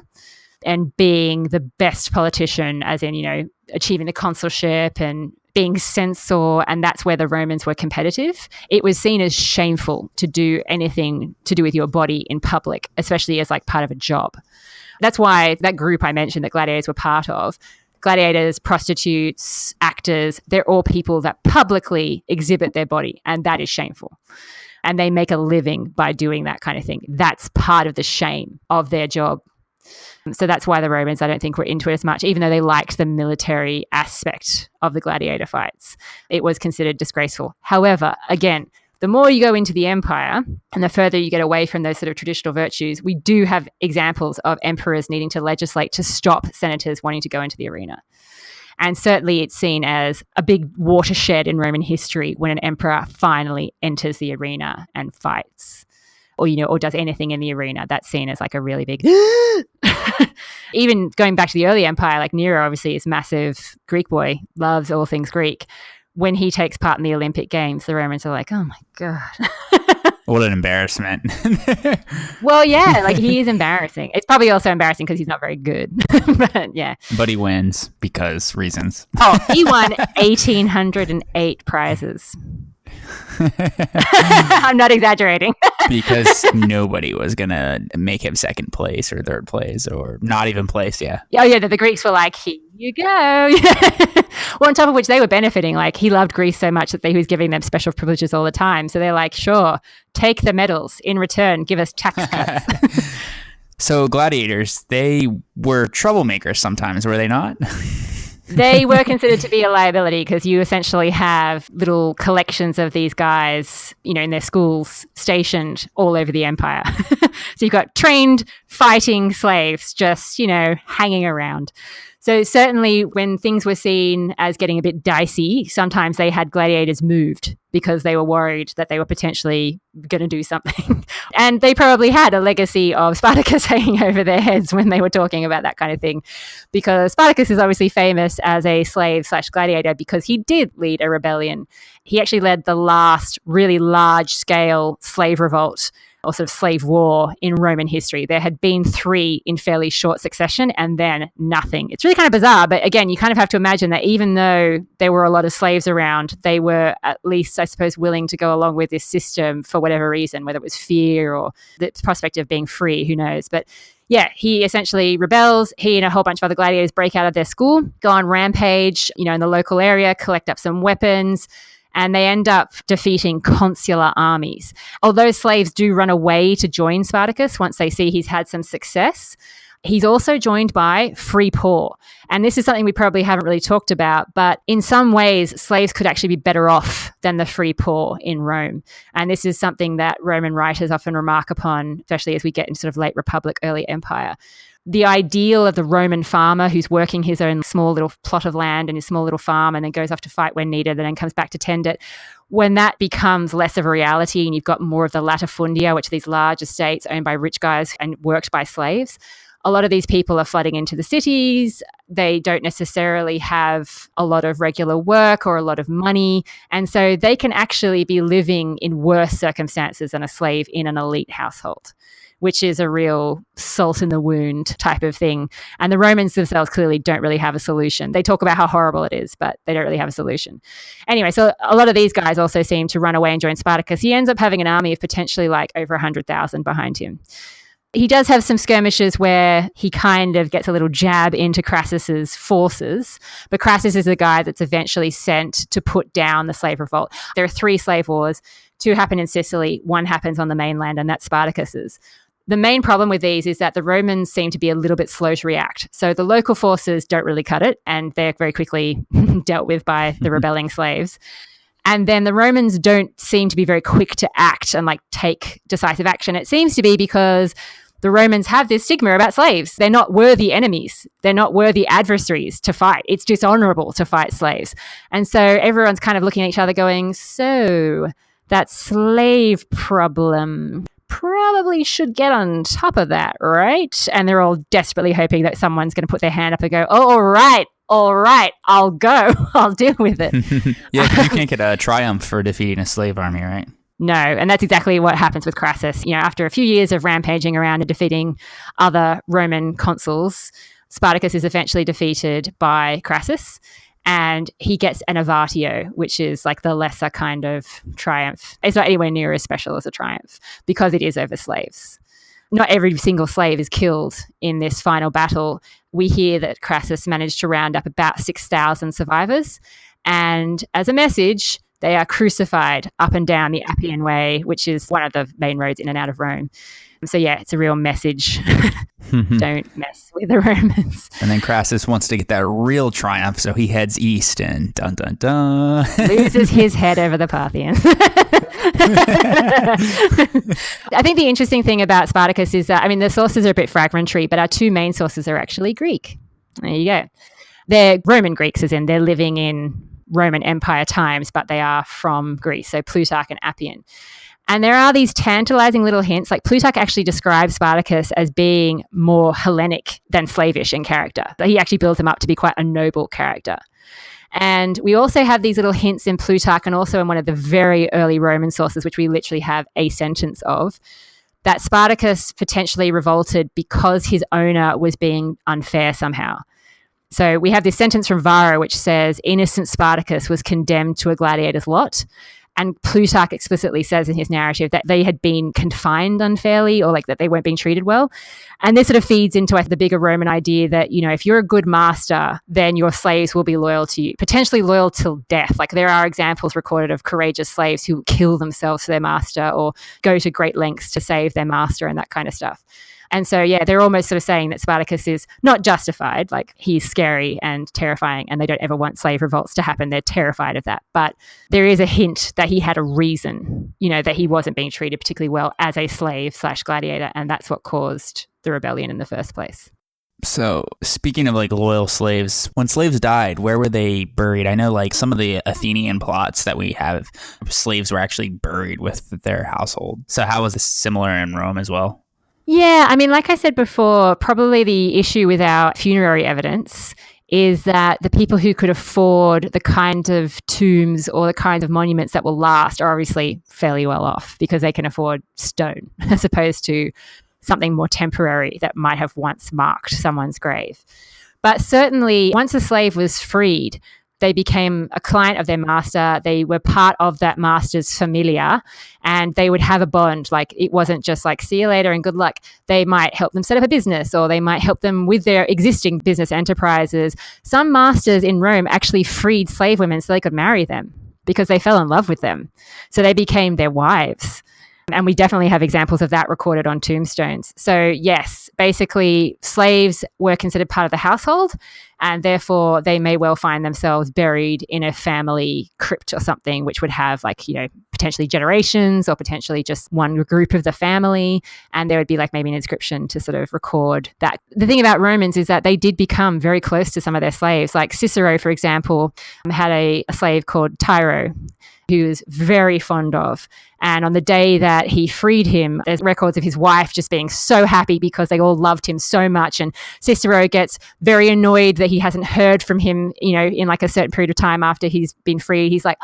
and being the best politician, as in, achieving the consulship and being censor, and that's where the Romans were competitive. It was seen as shameful to do anything to do with your body in public, especially as like part of a job. That's why that group I mentioned that gladiators were part of, gladiators, prostitutes, actors, they're all people that publicly exhibit their body, and that is shameful. And they make a living by doing that kind of thing. That's part of the shame of their job. So that's why the Romans, I don't think, were into it as much, even though they liked the military aspect of the gladiator fights. It was considered disgraceful. However, again, the more you go into the empire and the further you get away from those sort of traditional virtues, we do have examples of emperors needing to legislate to stop senators wanting to go into the arena. And certainly it's seen as a big watershed in Roman history when an emperor finally enters the arena and fights. or, or does anything in the arena, that's seen as like a really big... Even going back to the early empire, like Nero obviously is massive Greek boy, loves all things Greek. When he takes part in the Olympic Games, the Romans are like, oh my God. What an embarrassment. Well, yeah, like he is embarrassing. It's probably also embarrassing because he's not very good. But yeah. But he wins because reasons. Oh, he won 1,808 prizes. I'm not exaggerating. Because nobody was going to make him second place or third place or not even place, yeah. Oh, yeah, the Greeks were like, here you go. Well, on top of which they were benefiting. Like, he loved Greece so much that he was giving them special privileges all the time. So they're like, sure, take the medals. In return, give us tax cuts. So gladiators, they were troublemakers sometimes, were they not? They were considered to be a liability because you essentially have little collections of these guys, in their schools stationed all over the empire. So you've got trained fighting slaves just, hanging around. So certainly when things were seen as getting a bit dicey, sometimes they had gladiators moved because they were worried that they were potentially going to do something. And they probably had a legacy of Spartacus hanging over their heads when they were talking about that kind of thing. Because Spartacus is obviously famous as a slave/gladiator because he did lead a rebellion. He actually led the last really large-scale slave revolt or sort of slave war in Roman history. There had been 3 in fairly short succession and then nothing. It's really kind of bizarre, but again, you kind of have to imagine that even though there were a lot of slaves around, they were at least, I suppose, willing to go along with this system for whatever reason, whether it was fear or the prospect of being free, who knows. But yeah, he essentially rebels. He and a whole bunch of other gladiators break out of their school, go on rampage, in the local area, collect up some weapons, and they end up defeating consular armies. Although slaves do run away to join Spartacus once they see he's had some success, he's also joined by free poor. And this is something we probably haven't really talked about, but in some ways, slaves could actually be better off than the free poor in Rome. And this is something that Roman writers often remark upon, especially as we get into sort of late Republic, early Empire. The ideal of the Roman farmer who's working his own small little plot of land and his small little farm and then goes off to fight when needed and then comes back to tend it, when that becomes less of a reality and you've got more of the latifundia, which are these large estates owned by rich guys and worked by slaves, a lot of these people are flooding into the cities. They don't necessarily have a lot of regular work or a lot of money. And so they can actually be living in worse circumstances than a slave in an elite household, which is a real salt in the wound type of thing. And the Romans themselves clearly don't really have a solution. They talk about how horrible it is, but they don't really have a solution. Anyway, so a lot of these guys also seem to run away and join Spartacus. He ends up having an army of potentially like over 100,000 behind him. He does have some skirmishes where he kind of gets a little jab into Crassus's forces, but Crassus is the guy that's eventually sent to put down the slave revolt. There are 3 slave wars. 2 happen in Sicily, 1 happens on the mainland, and that's Spartacus's. The main problem with these is that the Romans seem to be a little bit slow to react. So the local forces don't really cut it, and they're very quickly dealt with by the rebelling slaves. And then the Romans don't seem to be very quick to act and like take decisive action. It seems to be because the Romans have this stigma about slaves. They're not worthy enemies. They're not worthy adversaries to fight. It's dishonorable to fight slaves. And so everyone's kind of looking at each other going, so that slave problem probably should get on top of that, right? And they're all desperately hoping that someone's going to put their hand up and go, oh, all right, I'll go. I'll deal with it. Yeah, 'cause you can't get a triumph for defeating a slave army, right? No, and that's exactly what happens with Crassus. After a few years of rampaging around and defeating other Roman consuls, Spartacus is eventually defeated by Crassus, and he gets an avatio, which is like the lesser kind of triumph. It's not anywhere near as special as a triumph because it is over slaves. Not every single slave is killed in this final battle. We hear that Crassus managed to round up about 6,000 survivors, and as a message, they are crucified up and down the Appian Way, which is one of the main roads in and out of Rome. So yeah, it's a real message. Don't mess with the Romans. And then Crassus wants to get that real triumph, so he heads east and dun dun dun. Loses his head over the Parthians. I think the interesting thing about Spartacus is that, the sources are a bit fragmentary, but our 2 main sources are actually Greek. There you go. They're Roman Greeks, as in they're living in Roman Empire times, but they are from Greece, so Plutarch and Appian. And there are these tantalizing little hints. Like Plutarch actually describes Spartacus as being more Hellenic than slavish in character. But he actually builds him up to be quite a noble character. And we also have these little hints in Plutarch and also in one of the very early Roman sources, which we literally have a sentence of, that Spartacus potentially revolted because his owner was being unfair somehow. So we have this sentence from Varro which says, innocent Spartacus was condemned to a gladiator's lot. And Plutarch explicitly says in his narrative that they had been confined unfairly, or like that they weren't being treated well. And this sort of feeds into the bigger Roman idea that, you know, if you're a good master, then your slaves will be loyal to you, potentially loyal till death. Like there are examples recorded of courageous slaves who kill themselves for their master or go to great lengths to save their master and that kind of stuff. And so, yeah, they're almost sort of saying that Spartacus is not justified, like he's scary and terrifying and they don't ever want slave revolts to happen. They're terrified of that. But there is a hint that he had a reason, you know, that he wasn't being treated particularly well as a slave/gladiator. And that's what caused the rebellion in the first place. So speaking of like loyal slaves, when slaves died, where were they buried? I know like some of the Athenian plots that we have, slaves were actually buried with their household. So how was this similar in Rome as well? Yeah, I mean, like I said before, probably the issue with our funerary evidence is that the people who could afford the kind of tombs or the kinds of monuments that will last are obviously fairly well off because they can afford stone as opposed to something more temporary that might have once marked someone's grave. But certainly, once a slave was freed, they became a client of their master. They were part of that master's familia and they would have a bond. Like it wasn't just like, see you later and good luck. They might help them set up a business or they might help them with their existing business enterprises. Some masters in Rome actually freed slave women so they could marry them because they fell in love with them. So they became their wives. And we definitely have examples of that recorded on tombstones. So yes, basically slaves were considered part of the household and therefore they may well find themselves buried in a family crypt or something, which would have like, you know, potentially generations or potentially just one group of the family. And there would be like maybe an inscription to sort of record that. The thing about Romans is that they did become very close to some of their slaves. Like Cicero, for example, had a slave called Tyro, who he was very fond of. And on the day that he freed him, there's records of his wife just being so happy because they all loved him so much. And Cicero gets very annoyed that he hasn't heard from him, you know, in like a certain period of time after he's been freed. He's like,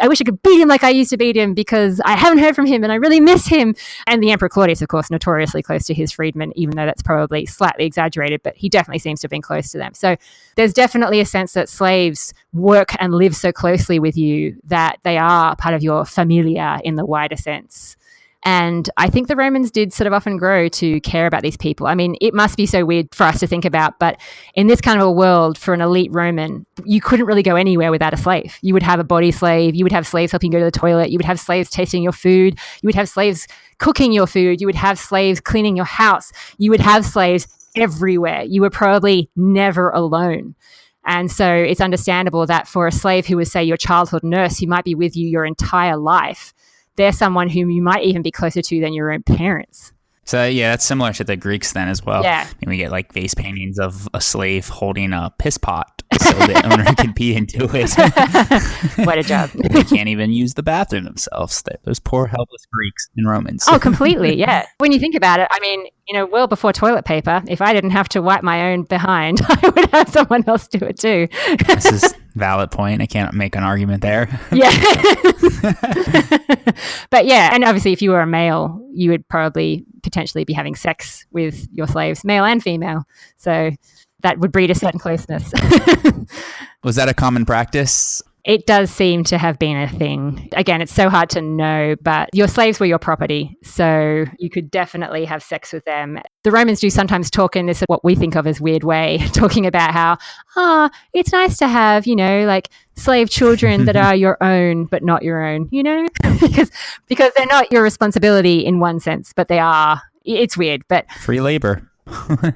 I wish I could beat him like I used to beat him because I haven't heard from him and I really miss him. And the Emperor Claudius, of course, notoriously close to his freedmen, even though that's probably slightly exaggerated, but he definitely seems to have been close to them. So there's definitely a sense that slaves work and live so closely with you that they are part of your familia in the wider sense. And I think the Romans did sort of often grow to care about these people. I mean, it must be so weird for us to think about, but in this kind of a world, for an elite Roman, you couldn't really go anywhere without a slave. You would have a body slave. You would have slaves helping you go to the toilet. You would have slaves tasting your food. You would have slaves cooking your food. You would have slaves cleaning your house. You would have slaves everywhere. You were probably never alone. And so it's understandable that for a slave who was, say, your childhood nurse, who might be with you your entire life, they're someone whom you might even be closer to than your own parents. So yeah, that's similar to the Greeks then as well. Yeah. And we get like vase paintings of a slave holding a piss pot so the owner can pee into it. What a job. They can't even use the bathroom themselves. Those poor helpless Greeks and Romans. Oh, completely, yeah. When you think about it, I mean, you know, well before toilet paper, if I didn't have to wipe my own behind, I would have someone else do it too. This is a valid point. I can't make an argument there. Yeah. But yeah, and obviously if you were a male, you would probably potentially be having sex with your slaves, male and female. So that would breed a certain closeness. Was that a common practice? It does seem to have been a thing. Again, it's so hard to know, but your slaves were your property, so you could definitely have sex with them. The Romans do sometimes talk in this, what we think of as weird way, talking about how, it's nice to have, you know, like slave children that are your own, but not your own, you know, because they're not your responsibility in one sense, but they are. It's weird, but free labor.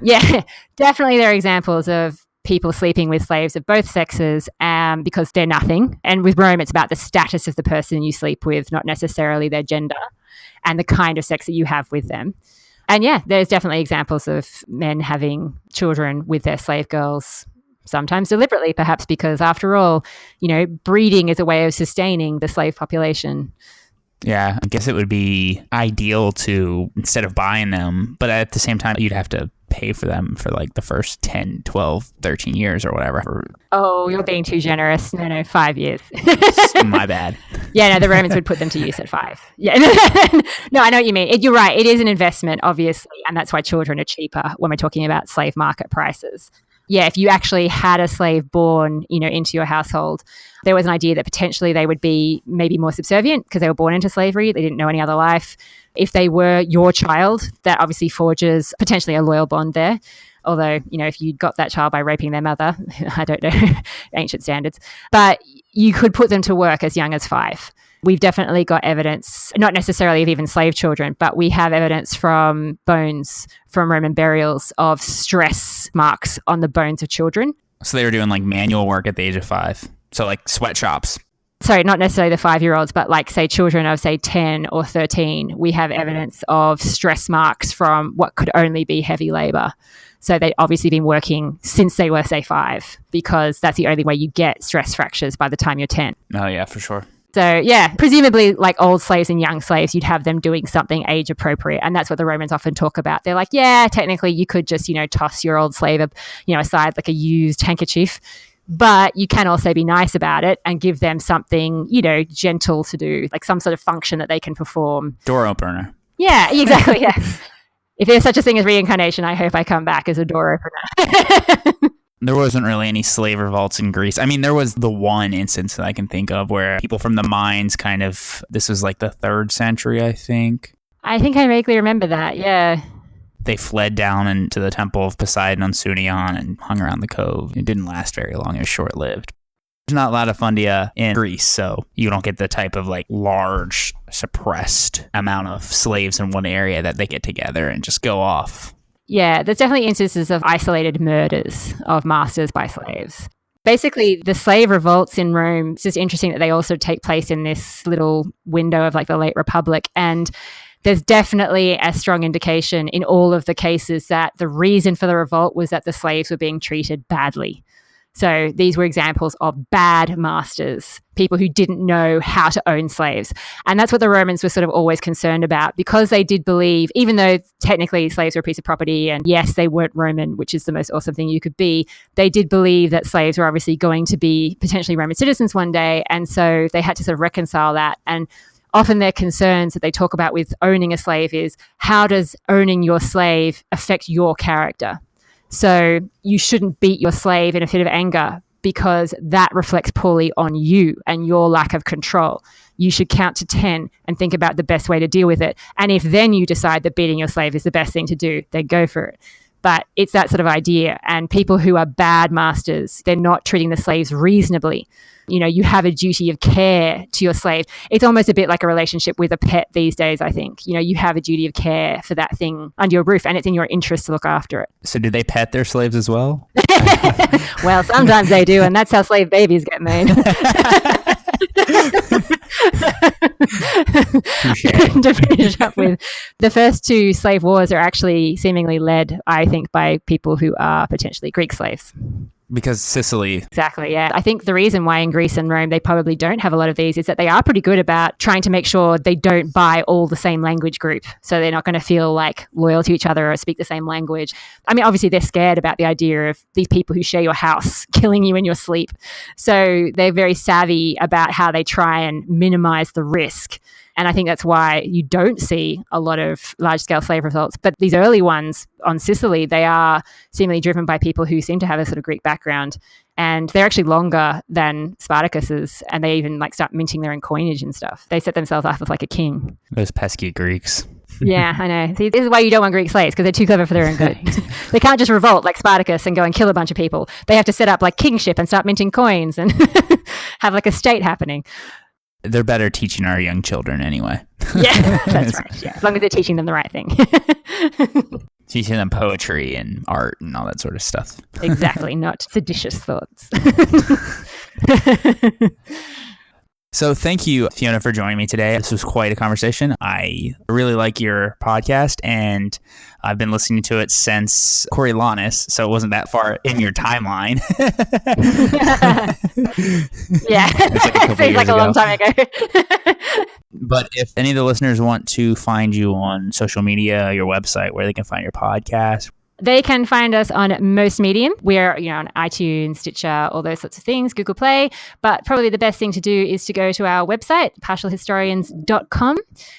Yeah, definitely there are examples of people sleeping with slaves of both sexes because they're nothing. And with Rome, it's about the status of the person you sleep with, not necessarily their gender and the kind of sex that you have with them. And yeah, there's definitely examples of men having children with their slave girls, sometimes deliberately, perhaps because after all, you know, breeding is a way of sustaining the slave population. Yeah, I guess it would be ideal to, instead of buying them, but at the same time, you'd have to pay for them for like the first 10, 12, 13 years or whatever. Oh, you're being too generous. No, 5 years. My bad. Yeah, no, the Romans would put them to use at 5. Yeah. No, I know what you mean. You're right. It is an investment, obviously. And that's why children are cheaper when we're talking about slave market prices. Yeah, if you actually had a slave born, into your household, there was an idea that potentially they would be maybe more subservient because they were born into slavery. They didn't know any other life. If they were your child, that obviously forges potentially a loyal bond there. Although, if you got that child by raping their mother, I don't know, ancient standards, but you could put them to work as young as 5. We've definitely got evidence, not necessarily of even slave children, but we have evidence from bones from Roman burials of stress marks on the bones of children. So they were doing like manual work at the age of 5. So like sweatshops. Sorry, not necessarily the 5-year-olds, but like say children of say 10 or 13, we have evidence of stress marks from what could only be heavy labor. So they'd obviously been working since they were say 5, because that's the only way you get stress fractures by the time you're 10. Oh yeah, for sure. So yeah, presumably like old slaves and young slaves, you'd have them doing something age appropriate. And that's what the Romans often talk about. They're like, yeah, technically you could just, toss your old slave, aside like a used handkerchief. But you can also be nice about it and give them something, gentle to do, like some sort of function that they can perform. Door opener. Yeah, exactly. Yeah. If there's such a thing as reincarnation, I hope I come back as a door opener. There wasn't really any slave revolts in Greece. I mean, there was the one instance that I can think of where people from the mines this was like the 3rd century, I think. I think I vaguely remember that, yeah. They fled down into the temple of Poseidon on Sunion and hung around the cove. It didn't last very long. It was short-lived. There's not a lot of fundia in Greece, so you don't get the type of like large, suppressed amount of slaves in one area that they get together and just go off. Yeah, there's definitely instances of isolated murders of masters by slaves. Basically, the slave revolts in Rome, it's just interesting that they also take place in this little window of like the late Republic. And there's definitely a strong indication in all of the cases that the reason for the revolt was that the slaves were being treated badly. So these were examples of bad masters, people who didn't know how to own slaves. And that's what the Romans were sort of always concerned about, because they did believe, even though technically slaves were a piece of property and yes, they weren't Roman, which is the most awesome thing you could be, they did believe that slaves were obviously going to be potentially Roman citizens one day. And so they had to sort of reconcile that. And often their concerns that they talk about with owning a slave is, how does owning your slave affect your character? So you shouldn't beat your slave in a fit of anger, because that reflects poorly on you and your lack of control. You should count to 10 and think about the best way to deal with it. And if then you decide that beating your slave is the best thing to do, then go for it. But it's that sort of idea. And people who are bad masters, they're not treating the slaves reasonably. You have a duty of care to your slave. It's almost a bit like a relationship with a pet these days, I think. You have a duty of care for that thing under your roof, and it's in your interest to look after it. So do they pet their slaves as well? Well, sometimes they do, and that's how slave babies get made. To finish up with, the first 2 slave wars are actually seemingly led, I think, by people who are potentially Greek slaves. Because Sicily. Exactly, yeah. I think the reason why in Greece and Rome they probably don't have a lot of these is that they are pretty good about trying to make sure they don't buy all the same language group. So they're not going to feel like loyal to each other or speak the same language. I mean, obviously they're scared about the idea of these people who share your house killing you in your sleep. So they're very savvy about how they try and minimize the risk. And I think that's why you don't see a lot of large-scale slave revolts. But these early ones on Sicily, they are seemingly driven by people who seem to have a sort of Greek background. And they're actually longer than Spartacus's, and they even start minting their own coinage and stuff. They set themselves up as like a king. Those pesky Greeks. Yeah, I know. See, this is why you don't want Greek slaves, because they're too clever for their own good. They can't just revolt like Spartacus and go and kill a bunch of people. They have to set up like kingship and start minting coins and have like a state happening. They're better teaching our young children anyway. Yeah, that's right. Yeah, as long as they're teaching them the right thing. Teaching them poetry and art and all that sort of stuff. Exactly, not seditious thoughts. So thank you, Fiona, for joining me today. This was quite a conversation. I really like your podcast, and I've been listening to it since Coriolanus, so it wasn't that far in your timeline. Yeah, it seems like a long time ago. But if any of the listeners want to find you on social media, your website, where they can find your podcast, they can find us on most medium. We're on iTunes, Stitcher, all those sorts of things, Google Play. But probably the best thing to do is to go to our website, partialhistorians.com.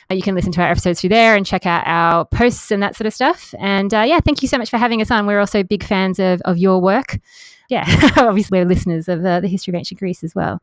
You can listen to our episodes through there and check out our posts and that sort of stuff. And thank you so much for having us on. We're also big fans of your work. Yeah, obviously we're listeners of the history of ancient Greece as well.